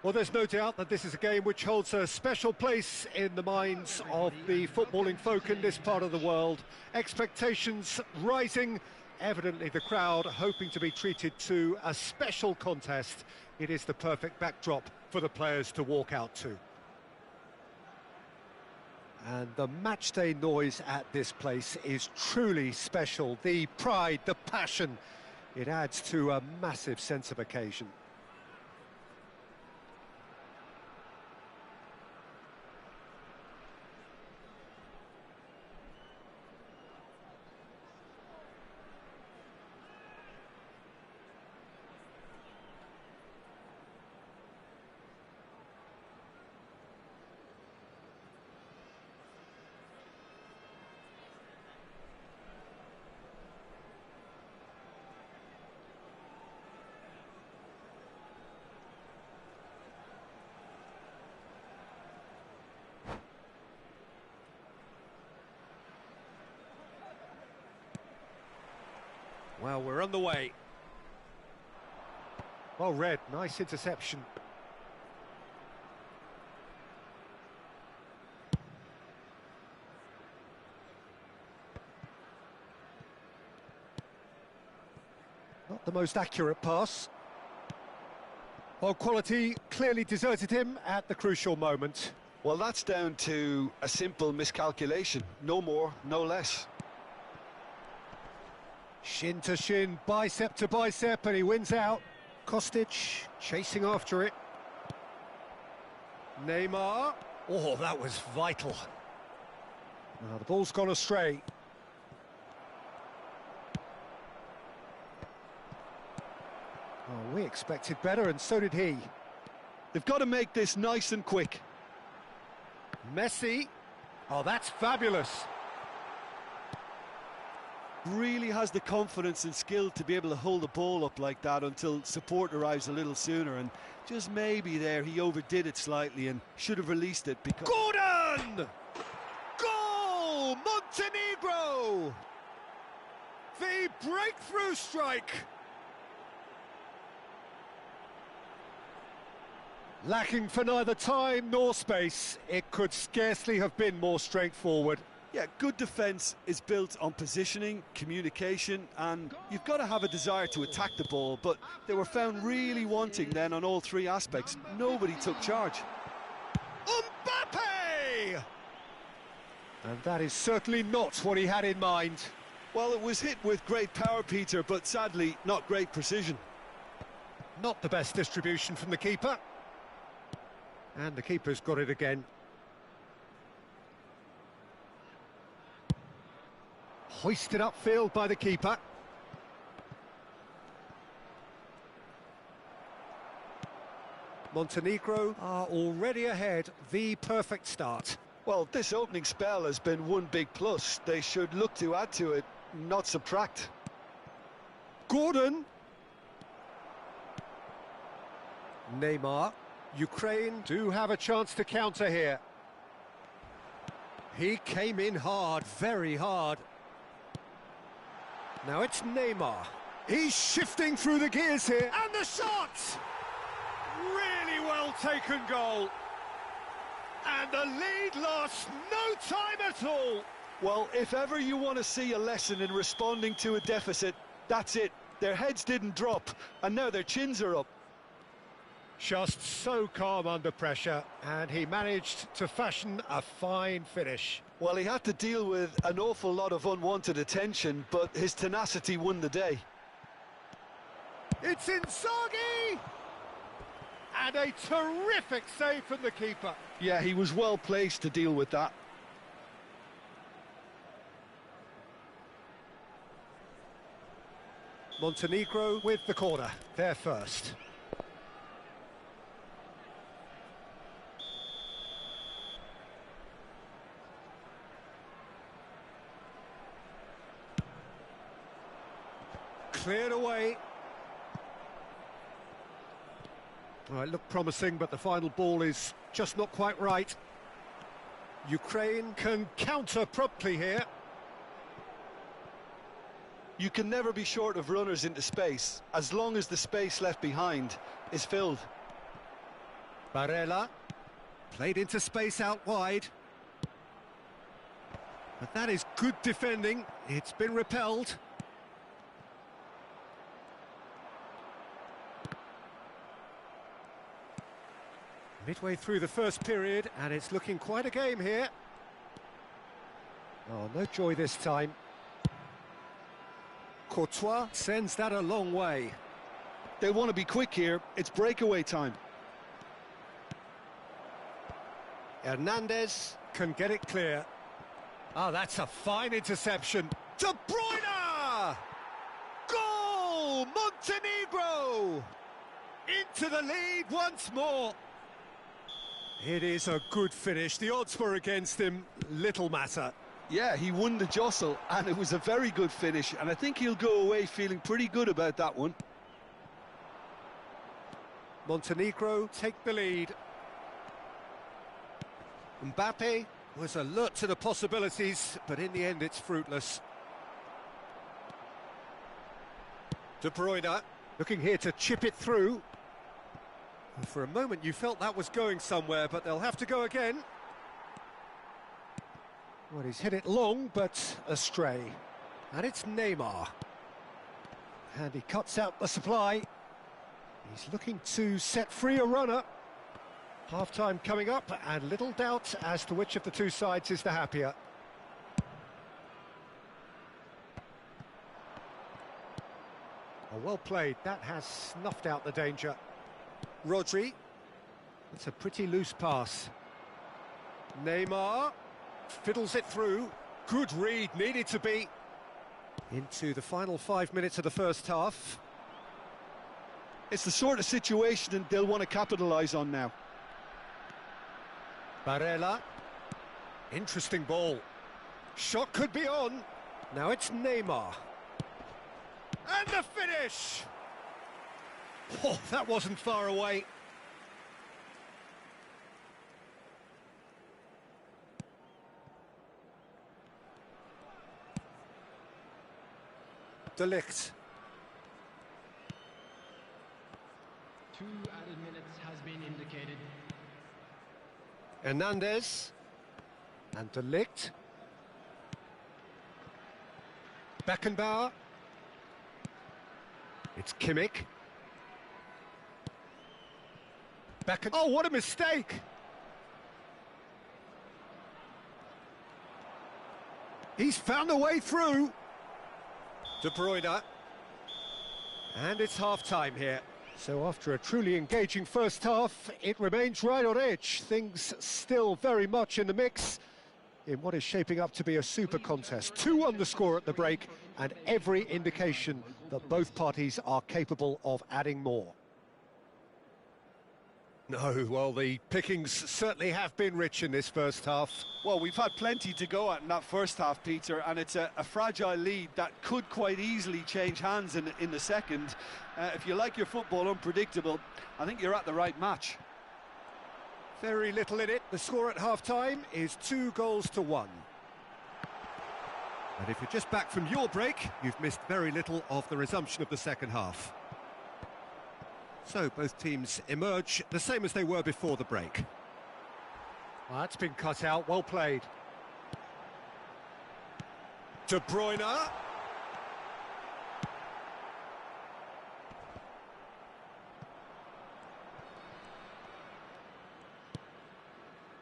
Well, there's no doubt that this is a game which holds a special place in the minds of the footballing folk in this part of the world. Expectations rising, evidently the crowd hoping to be treated to a special contest. It is the perfect backdrop for the players to walk out to. And the matchday noise at this place is truly special. The pride, the passion, it adds to a massive sense of occasion. Well, we're on the way. Well read, nice interception. Not the most accurate pass. Well, quality clearly deserted him at the crucial moment. Well, that's down to a simple miscalculation. No more, no less. Shin to shin, bicep to bicep, and he wins out. Kostic chasing after it. Neymar. Oh, that was vital. Now, the ball's gone astray. Oh, we expected better, and so did he. They've got to make this nice and quick. Messi. Oh, that's fabulous. Really has the confidence and skill to be able to hold the ball up like that until support arrives a little sooner, and just maybe there he overdid it slightly and should have released it because... Gordon! Goal! Montenegro! The breakthrough strike! Lacking for neither time nor space, it could scarcely have been more straightforward. Yeah, good defence is built on positioning, communication, and you've got to have a desire to attack the ball, but they were found really wanting then on all three aspects. Nobody took charge. Mbappe! And that is certainly not what he had in mind. Well, it was hit with great power, Peter, but sadly not great precision. Not the best distribution from the keeper. And the keeper's got it again. Hoisted upfield by the keeper. Montenegro are already ahead, the perfect start. Well, this opening spell has been one big plus. They should look to add to it, not subtract. Gordon. Neymar. Ukraine do have a chance to counter here. He came in hard, very hard. Now it's Neymar. He's shifting through the gears here, and the shot! Really well taken goal. And the lead lost no time at all. Well, if ever you want to see a lesson in responding to a deficit, that's it. Their heads didn't drop, and now their chins are up. Just so calm under pressure, and he managed to fashion a fine finish. Well, he had to deal with an awful lot of unwanted attention, but his tenacity won the day. It's Inzaghi! And a terrific save from the keeper. Yeah, he was well placed to deal with that. Montenegro with the corner, they're first. Cleared away. Well, it looked promising, but the final ball is just not quite right. Ukraine can counter promptly here. You can never be short of runners into space, as long as the space left behind is filled. Barella played into space out wide. But that is good defending. It's been repelled. Midway through the first period, and it's looking quite a game here. Oh, no joy this time. Courtois sends that a long way. They want to be quick here. It's breakaway time. Hernandez can get it clear. Oh, that's a fine interception. De Bruyne! Goal! Montenegro! Into the lead once more. It is a good finish. The odds were against him. Little matter. Yeah, he won the jostle, and it was a very good finish, and I think he'll go away feeling pretty good about that one. Montenegro take the lead. Mbappe was alert to the possibilities, but in the end it's fruitless. De Bruyne, looking here to chip it through. And for a moment you felt that was going somewhere, but they'll have to go again. Well, he's hit it long, but astray. And it's Neymar. And he cuts out the supply. He's looking to set free a runner. Half-time coming up, and little doubt as to which of the two sides is the happier. Oh, well played. That has snuffed out the danger. Rodri. It's a pretty loose pass. Neymar fiddles it through. Good read, needed to be. Into the final 5 minutes of the first half. It's the sort of situation they'll want to capitalise on now. Barella. Interesting ball. Shot could be on. Now it's Neymar. And the finish! Oh, that wasn't far away. De Ligt. 2 added minutes has been indicated. Hernandez. And De Ligt. Beckenbauer. It's Kimmich. Oh, what a mistake! He's found a way through. De Bruyne. And it's half-time here. So after a truly engaging first half, it remains right on edge. Things still very much in the mix in what is shaping up to be a super contest. 2-1 the score at the break, and every indication that both parties are capable of adding more. No, well, the pickings certainly have been rich in this first half. Well, we've had plenty to go at in that first half, Peter, and it's a fragile lead that could quite easily change hands in the second. If you like your football unpredictable, I think you're at the right match. Very little in it. The score at half-time is 2-1. And if you're just back from your break, you've missed very little of the resumption of the second half. So both teams emerge the same as they were before the break. Well, that's been cut out, well played. De Bruyne.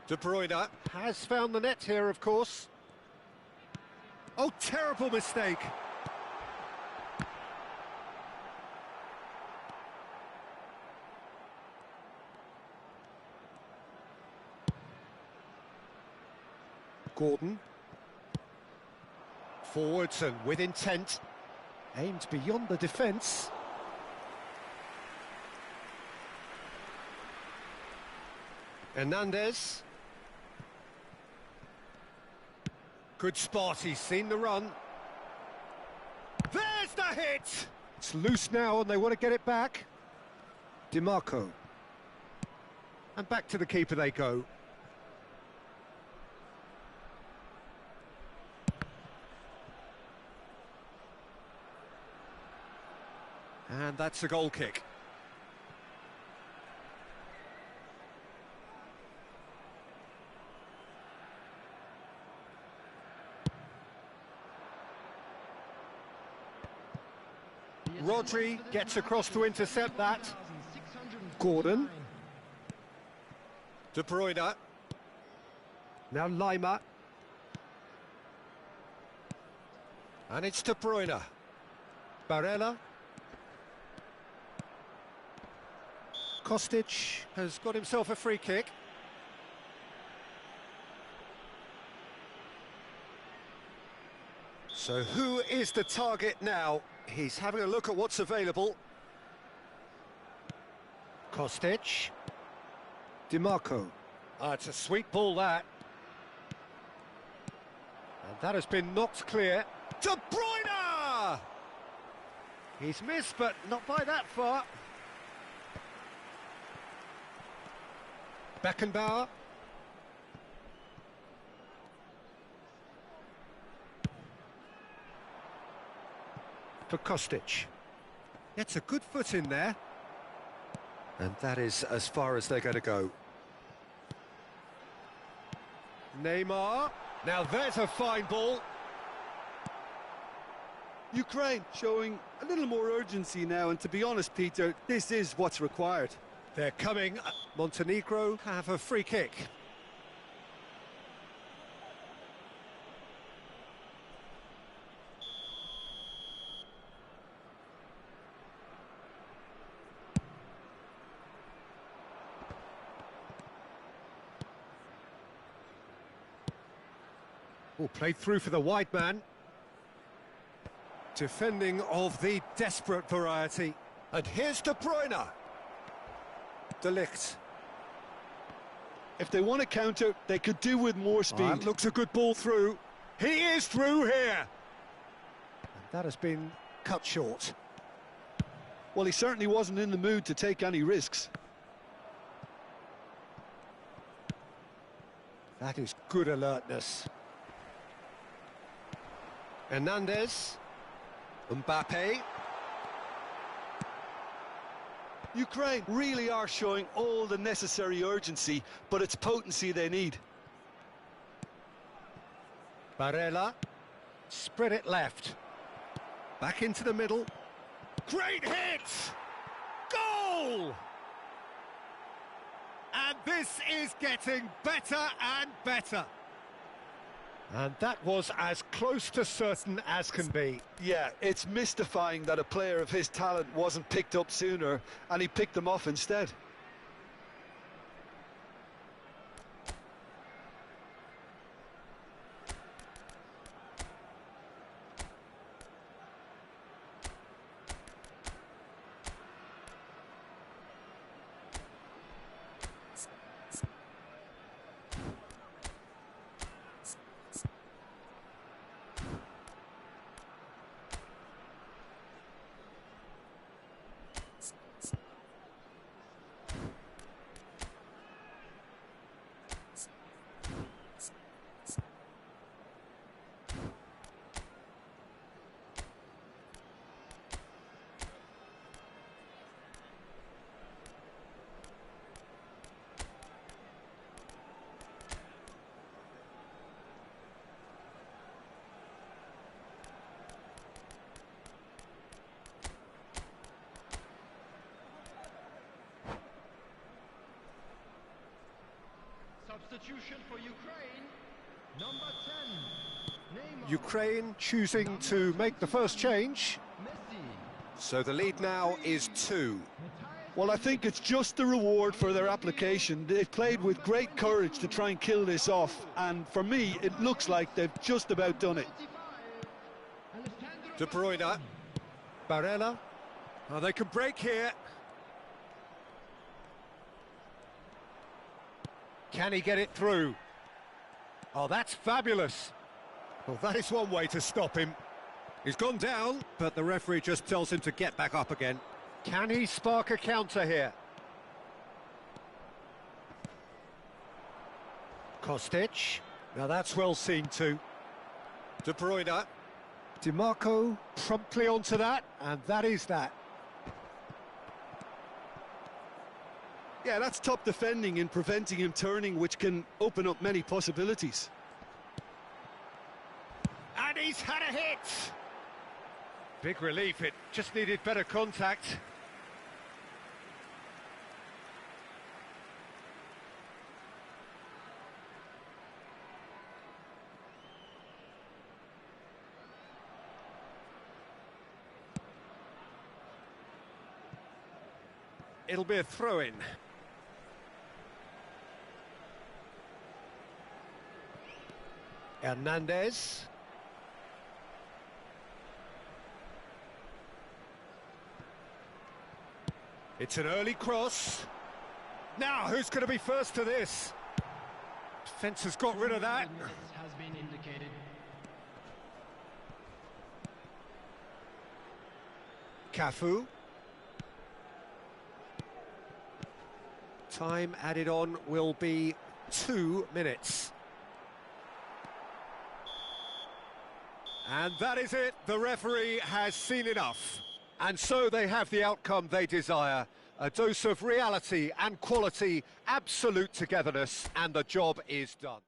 De Bruyne has found the net here, of course. Oh, terrible mistake. Gordon. Forwards and with intent. Aimed beyond the defence. Hernandez. Good spot, he's seen the run. There's the hit! It's loose now and they want to get it back. DiMarco. And back to the keeper they go. And that's a goal kick. Rodri gets across to intercept that. Gordon. De Bruyne. Now Lima. And it's De Bruyne. Barella. Kostic has got himself a free kick. So who is the target now? He's having a look at what's available. Kostic. DiMarco. Ah, it's a sweet ball, that. And that has been knocked clear. De Bruyne! He's missed, but not by that far. Beckenbauer. For Kostic. Gets a good foot in there. And that is as far as they're going to go. Neymar. Now there's a fine ball. Ukraine showing a little more urgency now, and to be honest, Peter, this is what's required. They're coming. Montenegro have a free kick. Oh, played through for the wide man. Defending of the desperate variety. And here's De Bruyne. De Ligt. If they want to counter, they could do with more speed. That looks a good ball through. He is through here. And that has been cut short. Well, he certainly wasn't in the mood to take any risks. That is good alertness. Hernandez. Mbappe. Ukraine really are showing all the necessary urgency, but it's potency they need. Barella. Spread it left. Back into the middle. Great hit! Goal! And this is getting better and better. And that was as close to certain as can be. Yeah, it's mystifying that a player of his talent wasn't picked up sooner, and he picked them off instead. Substitution for Ukraine, number 10. Neymar. Ukraine choosing to make the first change. Messi. So the lead now is 2. Well, I think it's just the reward for their application. They've played with great courage to try and kill this off, and for me, it looks like they've just about done it. De Bruyne. Barella. Oh, they can break here. Can he get it through? Oh, that's fabulous. Well, that is one way to stop him. He's gone down, but the referee just tells him to get back up again. Can he spark a counter here? Kostic. Now that's well seen too. De Bruyne. DiMarco promptly onto that, and that is that. Yeah, that's top defending in preventing him turning, which can open up many possibilities. And he's had a hit! Big relief, it just needed better contact. It'll be a throw-in. Hernandez. It's an early cross. Now, who's going to be first to this? Defence has got rid of that. Has been indicated. Cafu. Time added on will be 2 minutes. And that is it. The referee has seen enough. And so they have the outcome they desire. A dose of reality and quality, absolute togetherness, and the job is done.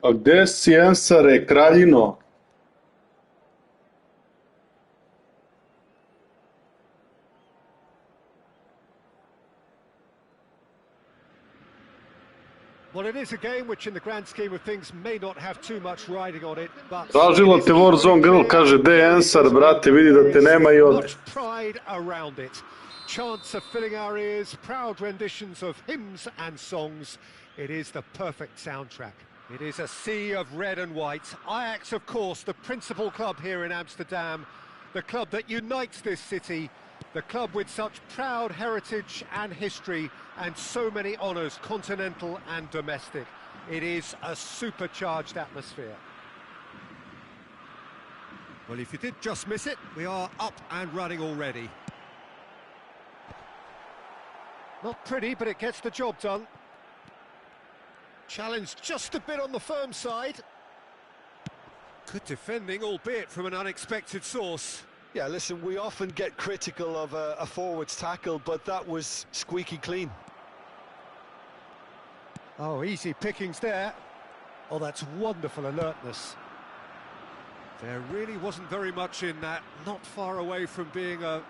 A gde si, Ensare, kraljino? Well, it is a game which in the grand scheme of things may not have too much riding on it, but Tražilo te Warzone Girl, kaže, de je Ensar, brate, vidi da te nema i ode. much pride around it. Chants are filling our ears, proud renditions of hymns and songs. It is the perfect soundtrack. It is a sea of red and white. Ajax, of course, the principal club here in Amsterdam, the club that unites this city, the club with such proud heritage and history and so many honours, continental and domestic. It is a supercharged atmosphere. Well, if you did just miss it, we are up and running already. Not pretty, but it gets the job done. Challenged just a bit on the firm side. Good defending, albeit from an unexpected source. Yeah, listen, we often get critical of a forward's tackle, but that was squeaky clean. Oh, easy pickings there. Oh, that's wonderful alertness. There really wasn't very much in that, not far away from being a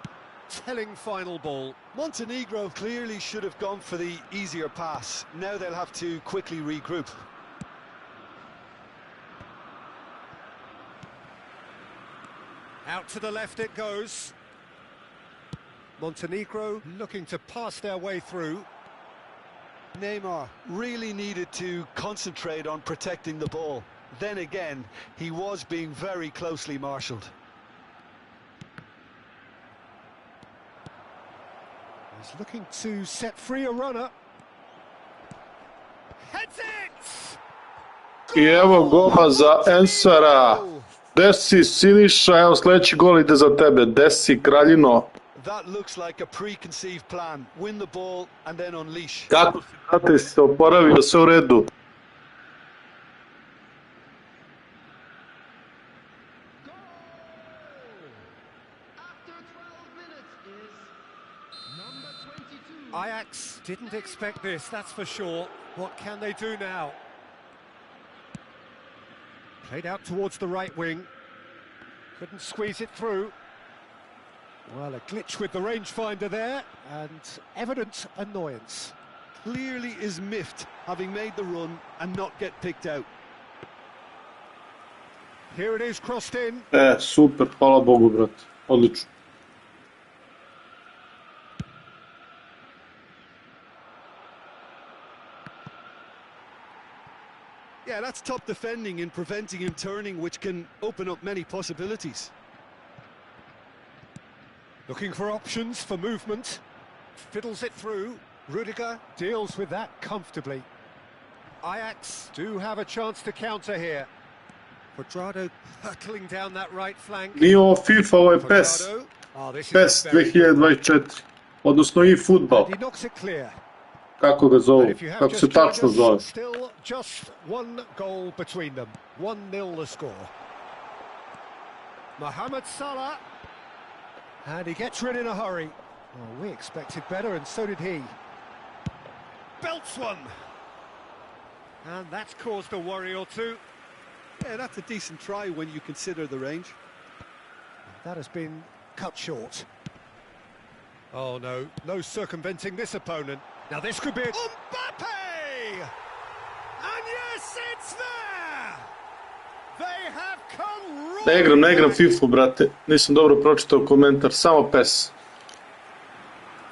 telling final ball. Montenegro clearly should have gone for the easier pass. Now they'll have to quickly regroup. Out to the left it goes. Montenegro looking to pass their way through. Neymar really needed to concentrate on protecting the ball. Then again, he was being very closely marshalled. He's looking to set free a runner. Heads it! I evo gola za Ensara. Desi, Siniša, evo sljedeći gol ide za tebe. Desi, Kraljino. That looks like a preconceived plan. Win the ball and then unleash. Kako si, brate, si se oporavio, sve u redu? After 12 minutes is number 22. Ajax didn't expect this, that's for sure. What can they do now? Played out towards the right wing. Couldn't squeeze it through. Well, a glitch with the rangefinder there, and evident annoyance. Clearly is miffed, having made the run and not get picked out. Here it is, crossed in. Super, hvala Bogu, brate. Odlično. Yeah, that's top defending in preventing him turning, which can open up many possibilities. Looking for options for movement. Fiddles it through. Rudiger deals with that comfortably. Ajax do have a chance to counter here. Quadrado hurtling down that right flank. Nije ovo FIFA, ovo je PES. Quadrado. Oh, this PES is a very 2024. Odnosno i futbal. And he knocks it clear. Kako ga zovu, And if you have kako just se joined tačno us, zove. still just one goal between them. 1-0 the score. Mohamed Salah. And he gets rid in a hurry. Well, we expected better, and so did he. Belts one. And that's caused a worry or two. Yeah, that's a decent try when you consider the range. That has been cut short. Oh no, no circumventing this opponent. Now this could be it. Mbappe! And yes, it's there! They have come Ne igram FIFA, brate. Nisam dobro pročitao komentar, samo PES.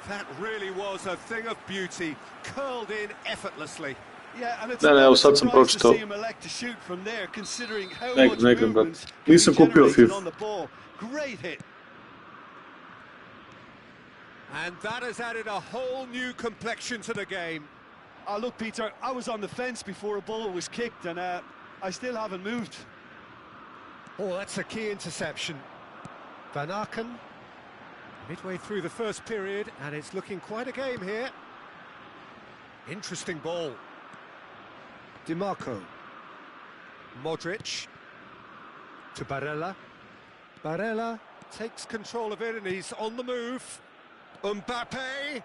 That really was a thing of beauty, curled in effortlessly. Yeah, and it's Ne, evo sad sam surprised to pročitao. see him elect to shoot from there, considering how Ne much igram, brate. movement can Nisam be kupio generated FIFA. on the ball. Great hit. And that has added a whole new complexion to the game. Look, Peter, I was on the fence before a ball was kicked, and I still haven't moved. Oh, that's a key interception. Van Aken, midway through the first period, and it's looking quite a game here. Interesting ball. DiMarco. Modric. To Barella. Barella takes control of it, and he's on the move. Mbappe.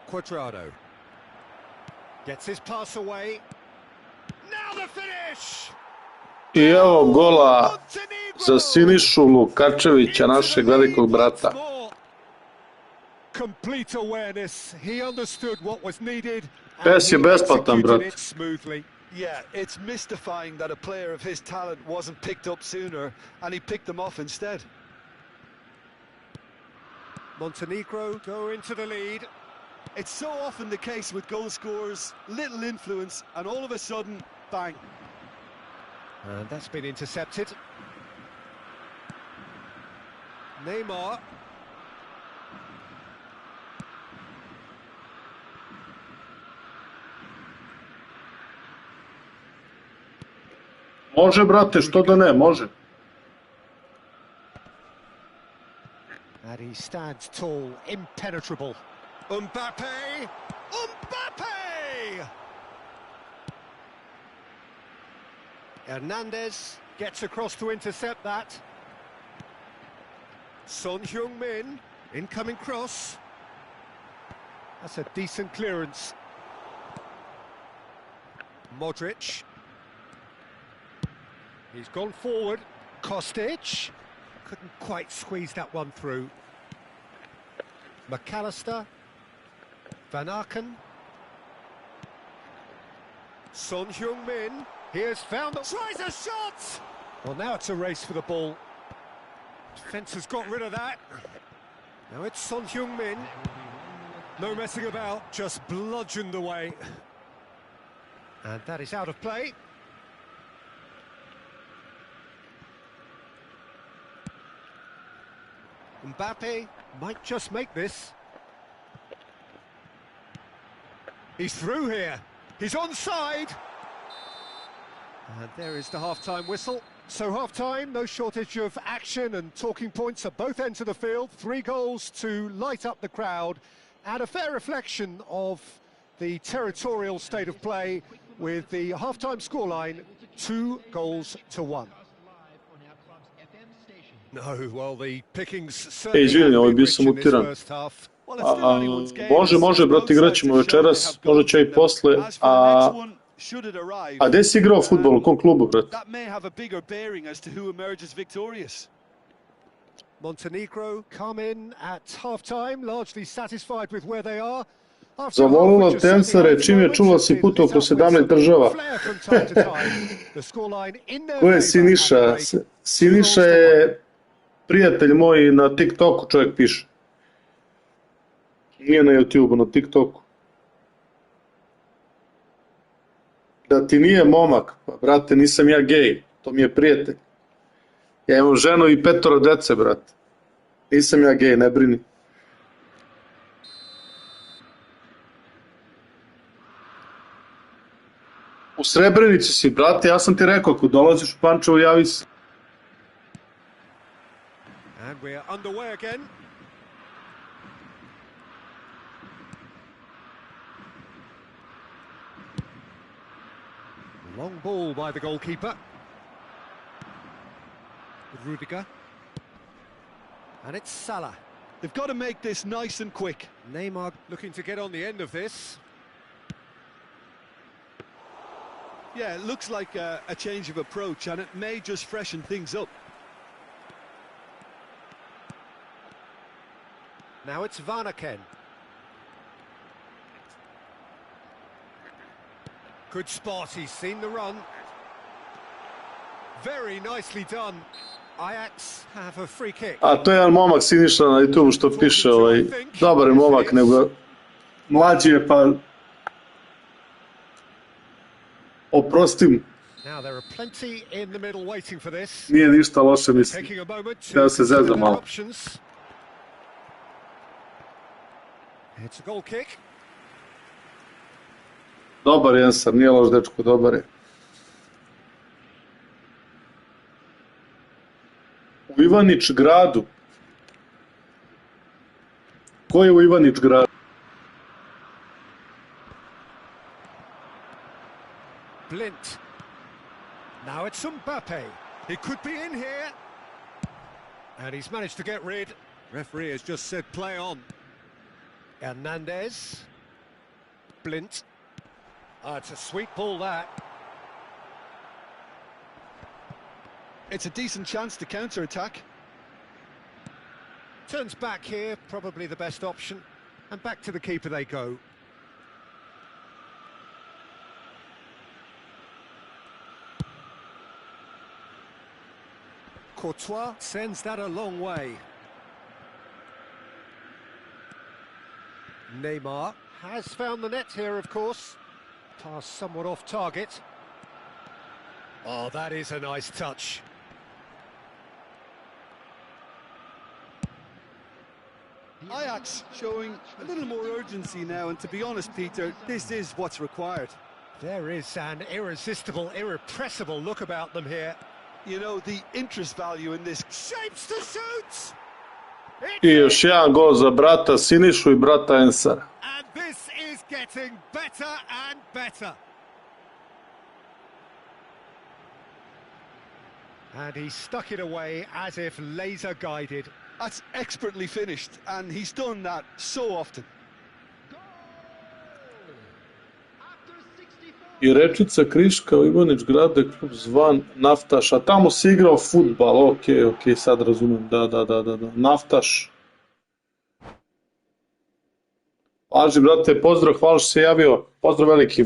Quadrado. Gets his pass away. Now the finish! I evo gola za Sinišu Lukačevića, našeg velikog brata. Complete awareness. He understood what was needed. PES je besplatan, brate. Smoothly. Yeah, it's mystifying that a player of his talent wasn't picked up sooner, and he picked them off instead. Montenegro go into the lead. It's so often the case with goal scorers, little influence, and all of a sudden, bang. And that's been intercepted. Neymar. Može, brate, što da ne, može. And he stands tall, impenetrable. Mbappe! Mbappe! Hernandez gets across to intercept that. Son Heung-min, incoming cross. That's a decent clearance. Modric. He's gone forward. Kostic. Couldn't quite squeeze that one through. McAllister. Van Aken. Son Heung-min. He has found the... Tries a shot! Well, now it's a race for the ball. Defence has got rid of that. Now it's Son Heung-min. No messing about, just bludgeoned away. And that is out of play. Mbappe might just make this. He's through here. He's onside. And there is the half-time whistle. So half-time, no shortage of action and talking points at both ends of the field. 3 goals to light up the crowd, and a fair reflection of the territorial state of play with the half-time scoreline 2-1. No, well, the pickings certainly izvini, have ovo je been bio rich sam in this mutiran. first half. Može, brate, igrat ćemo večeras, možda će i posle. A gde si igrao futbol, u kom klubu, brate? That may have a bigger bearing as to who emerges victorious. Montenegro come in at half-time, largely satisfied with where they are. Zavolila tensare čim je čula si putao kroz 17 država. Ko je Siniša? Siniša je prijatelj moj na TikToku, čovjek piše. Nije na YouTubeu, na TikToku. Da ti nije momak, pa brate, nisam ja gej, to mi je prijatelj. Ja imam ženu i 5 dece, brate. Nisam ja gej, ne brini. U Srebrenici si, brate, ja sam ti rekao, ako dolaziš u Pančevo, javi se. And we are underway again. Long ball by the goalkeeper. Rudiger. And it's Salah. They've got to make this nice and quick. Neymar looking to get on the end of this. Yeah, it looks like a change of approach, and it may just freshen things up. Now it's Van Aken. Good spot, he's seen the run. Very nicely done. Ajax have a free kick. A to je jedan momak Siniša na YouTube što piše, dobar je momak, nego mlađi je, pa oprostim. Now there are plenty in the middle waiting for this. Nije ništa loše, mislim. Da se zezam malo. It's a goal kick. Dobar je Ensar, nije loš dečko, dobar je. U Ivanić gradu. Ko je u Ivanić gradu? Blint. Now it's Mbappe. He could be in here. And he's managed to get rid. Referee has just said play on. Hernandez. Blint. It's a sweet ball, that. It's a decent chance to counter-attack. Turns back here, probably the best option. And back to the keeper they go. Courtois sends that a long way. Neymar has found the net here, of course. Pass somewhat off target. Oh, that is a nice touch. Ajax showing a little more urgency now, and to be honest, Peter, this is what's required. There is an irresistible, irrepressible look about them here. You know, the interest value in this. Shapes to shoot! I još jedan gol za brata Sinišu i brata Ensara. And this is getting better and better. And he stuck it away as if laser guided. That's expertly finished, and he's done that so often. Goal! After 64 I Rečica, Kriška, Ivanić, Grade, klub zvan Naftaš, a tamo si igrao fudbal, ok, sad razumem, da, Naftaš. Važi, brate, pozdrav, hvala što se javio, pozdrav veliki.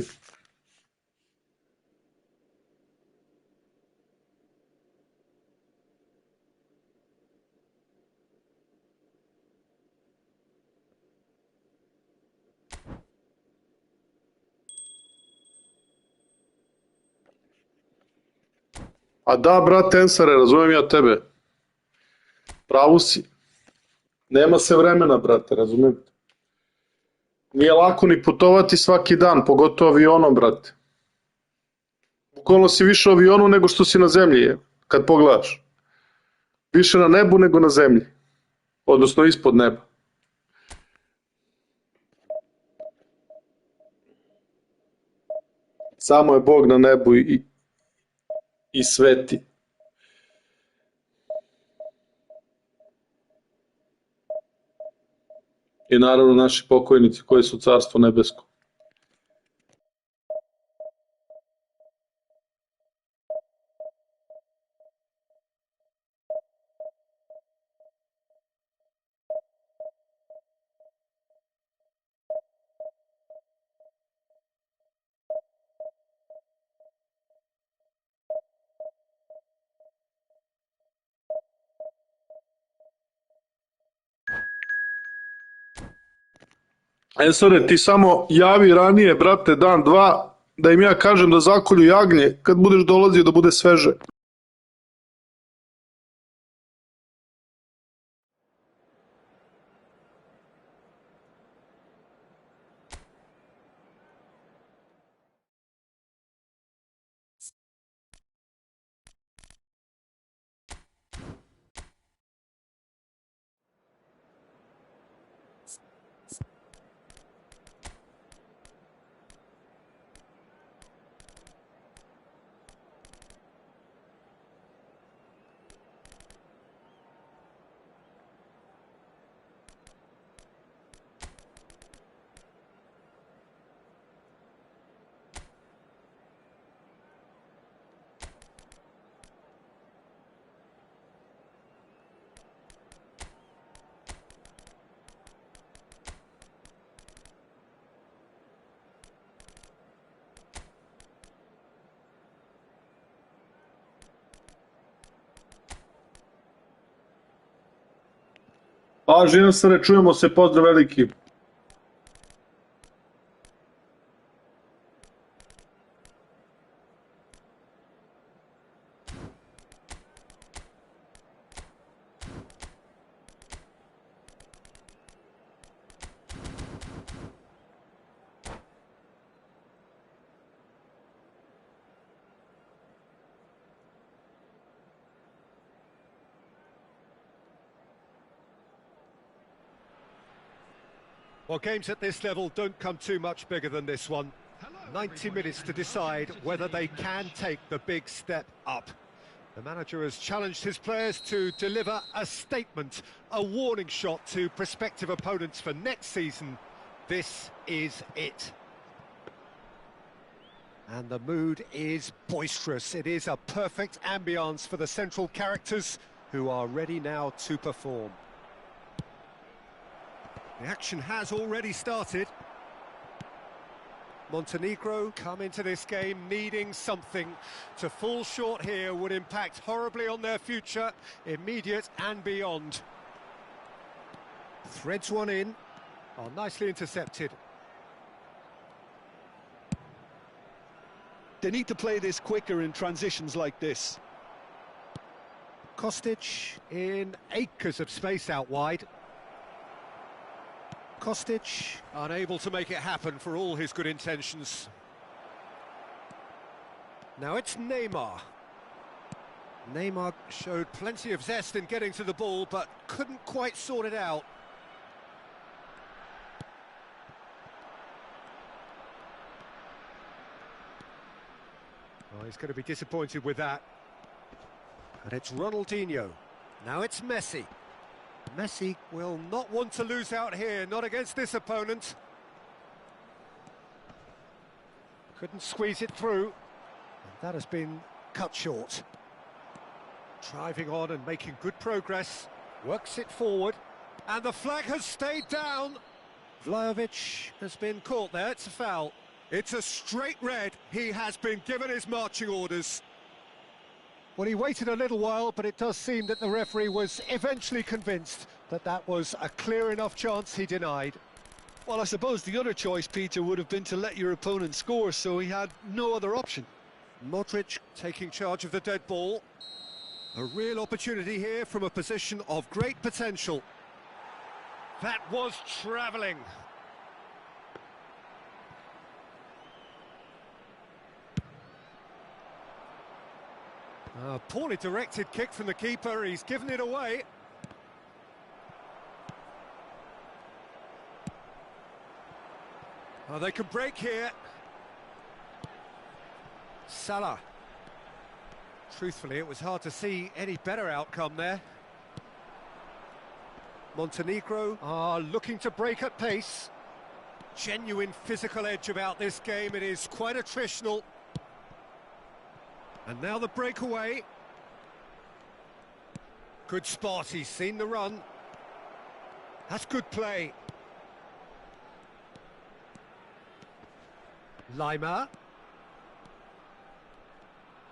A da, brate, Ensare, razumem ja tebe. Pravu si. Nema se vremena, brate, razumem. Nije lako ni putovati svaki dan, pogotovo avionom, brate. Bukvalno si više u avionu nego što si na zemlji, kad pogledaš. Više na nebu nego na zemlji. Odnosno ispod neba. Samo je Bog na nebu i sveti. I naravno naši pokojnici koji su carstvo nebesko. Sore, ti samo javi ranije, brate, dan, dva, da im ja kažem da zakolju jagnje, kad budeš dolazio da bude sveže. A, živim se, čujemo se, pozdrav veliki. Well, games at this level don't come too much bigger than this one. 90 minutes to decide whether they can take the big step up. The manager has challenged his players to deliver a statement, a warning shot to prospective opponents for next season. This is it. And the mood is boisterous. It is a perfect ambience for the central characters who are ready now to perform. The action has already started. Montenegro come into this game needing something. To fall short here would impact horribly on their future, immediate and beyond. Threads one in. Oh, nicely intercepted. They need to play this quicker in transitions like this. Kostic in acres of space out wide. Kostic unable to make it happen for all his good intentions. Now it's Neymar. Neymar showed plenty of zest in getting to the ball, but couldn't quite sort it out. Oh, he's going to be disappointed with that. And it's Ronaldinho. Now it's Messi. Messi will not want to lose out here, not against this opponent. Couldn't squeeze it through. And that has been cut short. Driving on and making good progress. Works it forward. And the flag has stayed down. Vlahovic has been caught there. It's a foul. It's a straight red. He has been given his marching orders. Well, he waited a little while, but it does seem that the referee was eventually convinced that that was a clear enough chance he denied. Well, I suppose the other choice, Peter, would have been to let your opponent score, so he had no other option. Modric taking charge of the dead ball. A real opportunity here from a position of great potential. That was travelling. A poorly directed kick from the keeper, he's given it away. Oh, they can break here. Salah. Truthfully, it was hard to see any better outcome there. Montenegro are looking to break at pace. Genuine physical edge about this game, it is quite attritional. And now the breakaway. Good spot, he's seen the run. That's good play. Lima.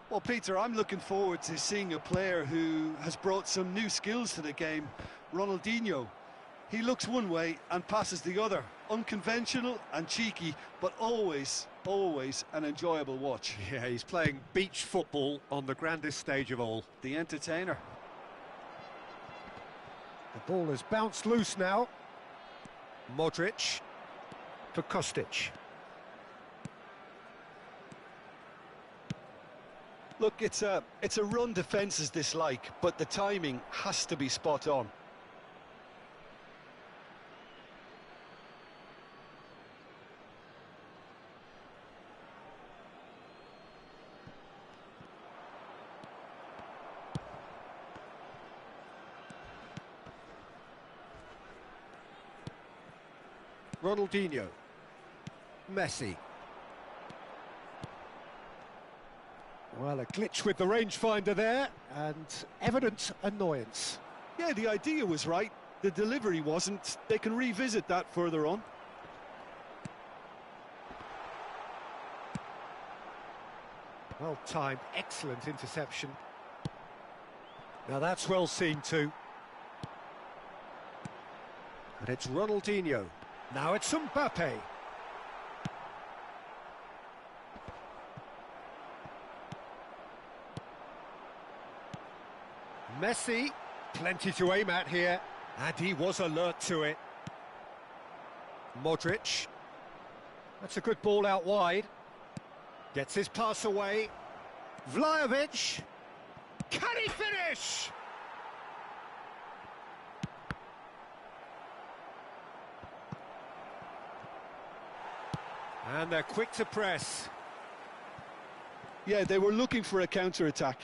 Well, Peter, I'm looking forward to seeing a player who has brought some new skills to the game. Ronaldinho. He looks one way and passes the other. Unconventional and cheeky, but always an enjoyable watch. Yeah, he's playing beach football on the grandest stage of all. The entertainer. The ball has bounced loose now. Modric for Kostic. Look, it's a run defence's dislike, but the timing has to be spot on. Ronaldinho. Messi. Well, a glitch with the rangefinder there, and evident annoyance. Yeah, the idea was right, the delivery wasn't. They can revisit that further on. Well timed, excellent interception. Now that's well seen too. And it's Ronaldinho. Now it's Mbappe. Messi, plenty to aim at here, and he was alert to it. Modric, that's a good ball out wide. Gets his pass away. Vlahovic, can he finish? And they're quick to press. Yeah, they were looking for a counter-attack.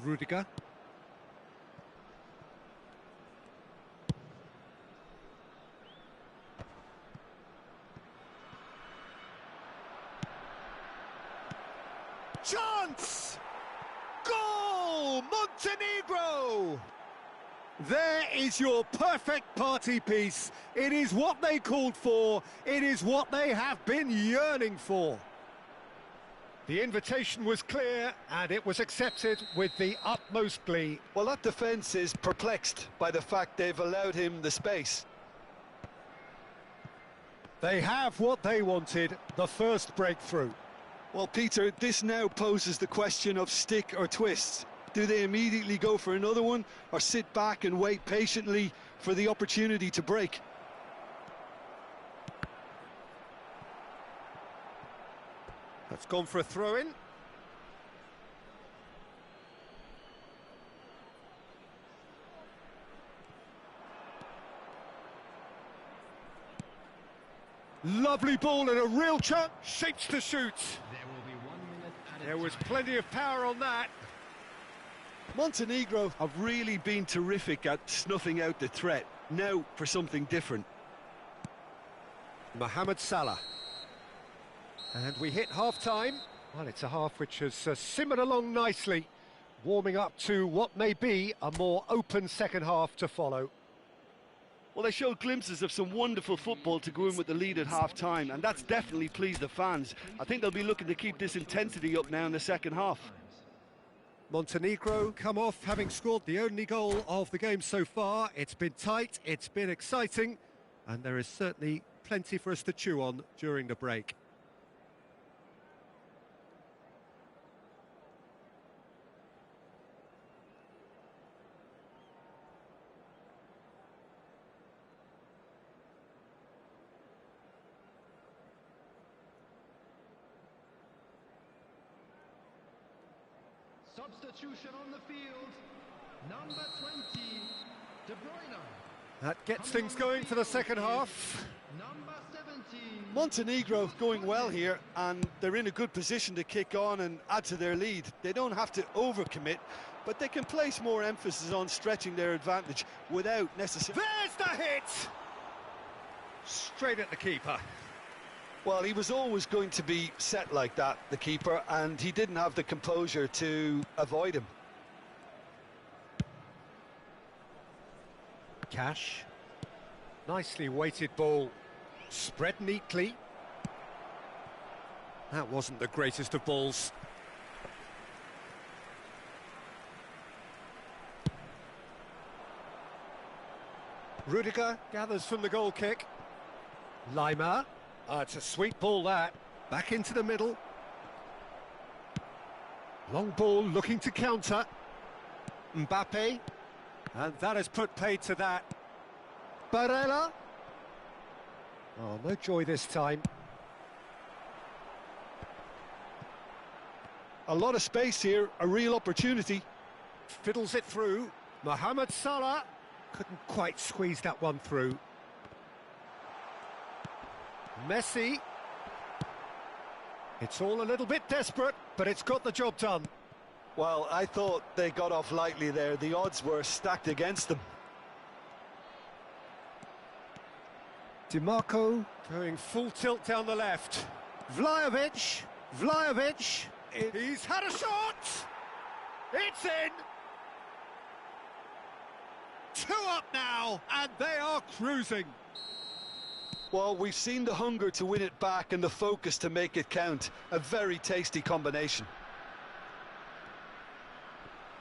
Rudiger. Chance! Goal! Montenegro! There is your perfect party piece. It is what they called for. It is what they have been yearning for. The invitation was clear, and it was accepted with the utmost glee. Well, that defence is perplexed by the fact they've allowed him the space. They have what they wanted, the first breakthrough. Well, Peter, this now poses the question of stick or twist. Do they immediately go for another one, or sit back and wait patiently for the opportunity to break? That's gone for a throw-in. Lovely ball and a real chance. Shapes to shoot. There will be 1 minute added There was time. plenty of power on that. Montenegro have really been terrific at snuffing out the threat. Now for something different. Mohamed Salah. And we hit half-time. Well, it's a half which has simmered along nicely, warming up to what may be a more open second half to follow. Well, they showed glimpses of some wonderful football to go in with the lead at half-time, and that's definitely pleased the fans. I think they'll be looking to keep this intensity up now in the second half. Montenegro come off having scored the only goal of the game so far. It's been tight, it's been exciting, and there is certainly plenty for us to chew on during the break. Substitution on the field, number 20, De Bruyne. That gets things going for the second half. Number 17. Montenegro going well here, and they're in a good position to kick on and add to their lead. They don't have to overcommit, but they can place more emphasis on stretching their advantage without necessarily... There's the hit! Straight at the keeper. Well, he was always going to be set like that, the keeper, and he didn't have the composure to avoid him. Cash. Nicely weighted ball. Spread neatly. That wasn't the greatest of balls. Rudiger gathers from the goal kick. Lima. It's a sweet ball, that. Back into the middle. Long ball looking to counter. Mbappe. And that has put paid to that. Barella. Oh, no joy this time. A lot of space here, a real opportunity. Fiddles it through. Mohamed Salah couldn't quite squeeze that one through. Messi. It's all a little bit desperate, but it's got the job done. Well, I thought they got off lightly there. The odds were stacked against them. DiMarco going full tilt down the left. Vlahovic. He's had a shot! It's in! 2 up now, and they are cruising. Well, we've seen the hunger to win it back and the focus to make it count. A very tasty combination.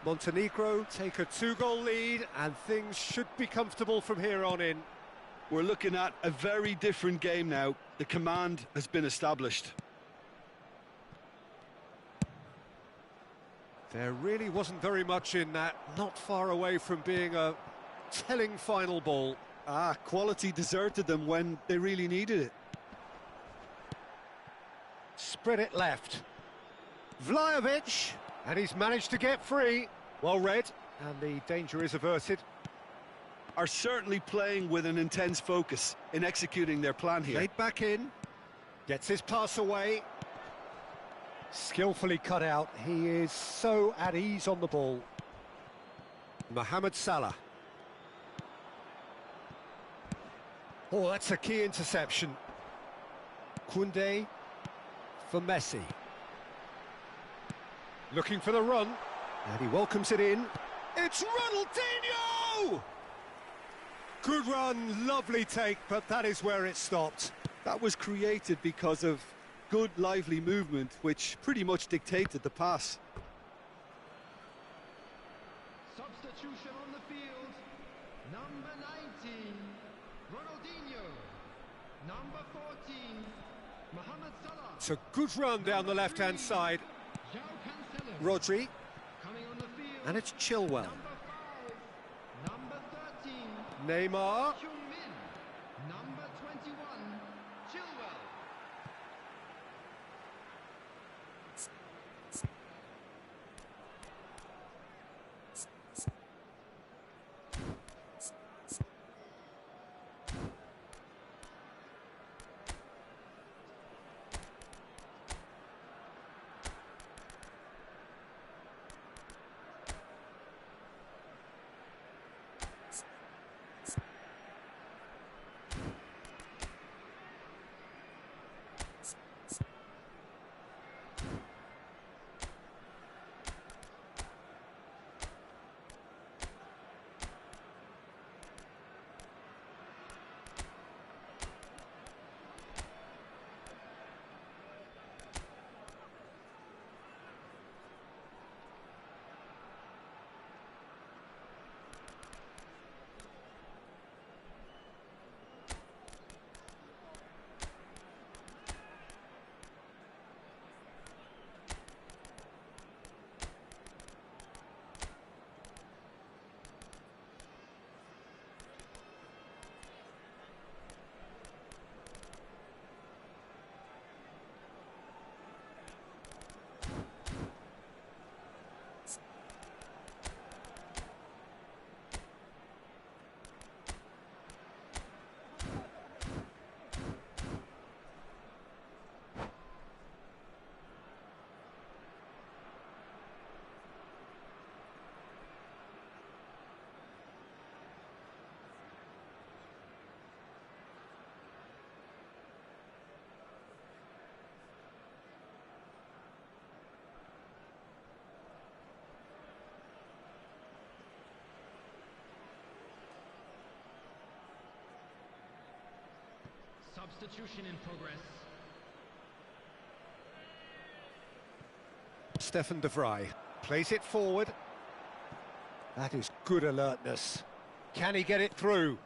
Montenegro take a 2-goal lead, and things should be comfortable from here on in. We're looking at a very different game now. The command has been established. There really wasn't very much in that, not far away from being a telling final ball. Quality deserted them when they really needed it. Spread it left. Vlahovic, and he's managed to get free. Well read, and the danger is averted. Are certainly playing with an intense focus in executing their plan here. Laid back in, gets his pass away. Skillfully cut out. He is so at ease on the ball. Mohamed Salah. Oh, that's a key interception. Koundé for Messi. Looking for the run, and he welcomes it in. It's Ronaldinho! Good run, lovely take, but that is where it stopped. That was created because of good, lively movement, which pretty much dictated the pass. Substitution on the field, number 19, Ronaldinho. Number 14, Mohamed Salah. It's a good run down the left-hand side. João Cancelo. Rodri, Coming on the field, and it's Chilwell. number 5, number 13, Neymar, Heung-min. Number 21, Chilwell. Substitution in progress. Stefan de Vrij plays it forward. That is good alertness. Can he get it through?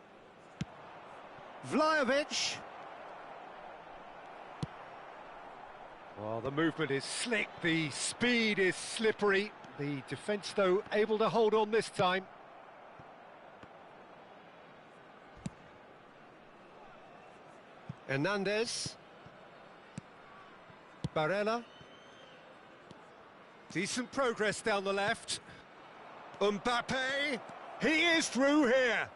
Vlahovic. Well, the movement is slick, the speed is slippery. The defence, though, able to hold on this time. Hernandez. Barella. Decent progress down the left. Mbappe. He is through here.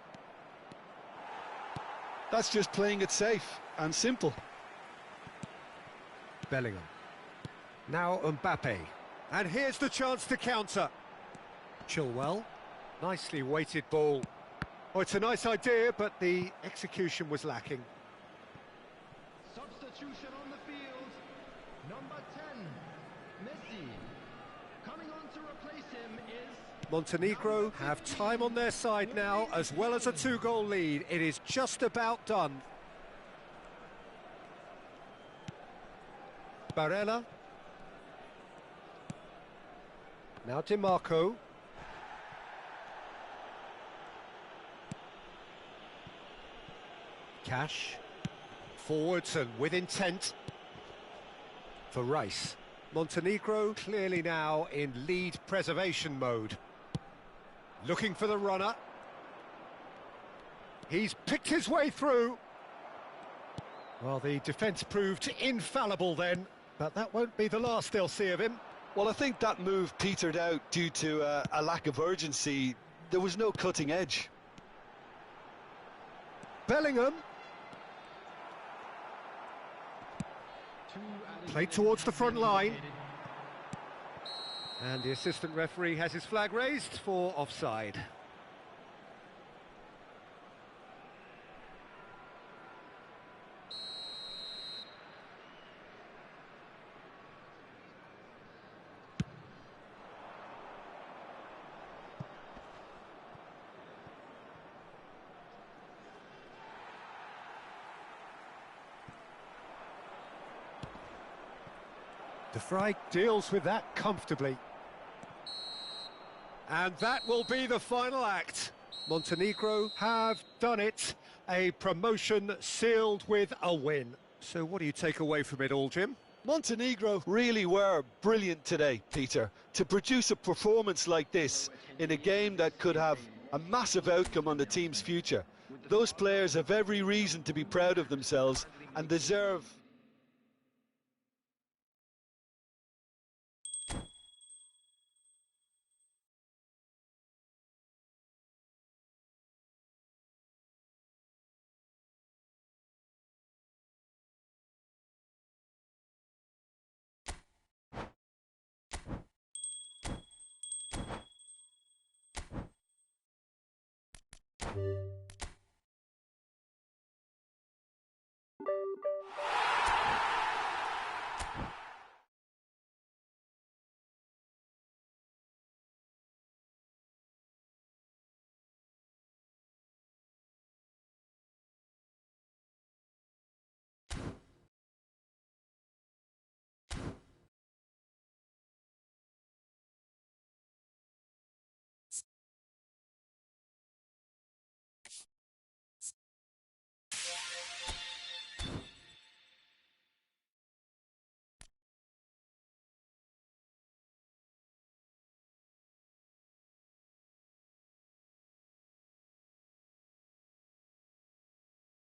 That's just playing it safe and simple. Bellingham. Now Mbappe. And here's the chance to counter. Chilwell. Nicely weighted ball. Oh, it's a nice idea, but the execution was lacking. Substitution on the field. Number 10, Messi. Coming on to replace him is... Montenegro have time on their side now, as well as a 2-goal lead. It is just about done. Barella. Now DiMarco. Cash. Forwards and with intent. For Rice. Montenegro clearly now in lead preservation mode. Looking for the runner. He's picked his way through. Well, the defence proved infallible then, but that won't be the last they'll see of him. Well, I think that move petered out due to a lack of urgency. There was no cutting edge. Bellingham. Played towards the front line. And the assistant referee has his flag raised for offside. De Vrij deals with that comfortably. And that will be the final act. Montenegro have done it. A promotion sealed with a win. So what do you take away from it all, Jim? Montenegro really were brilliant today, Peter. To produce a performance like this in a game that could have a massive outcome on the team's future. Those players have every reason to be proud of themselves and deserve...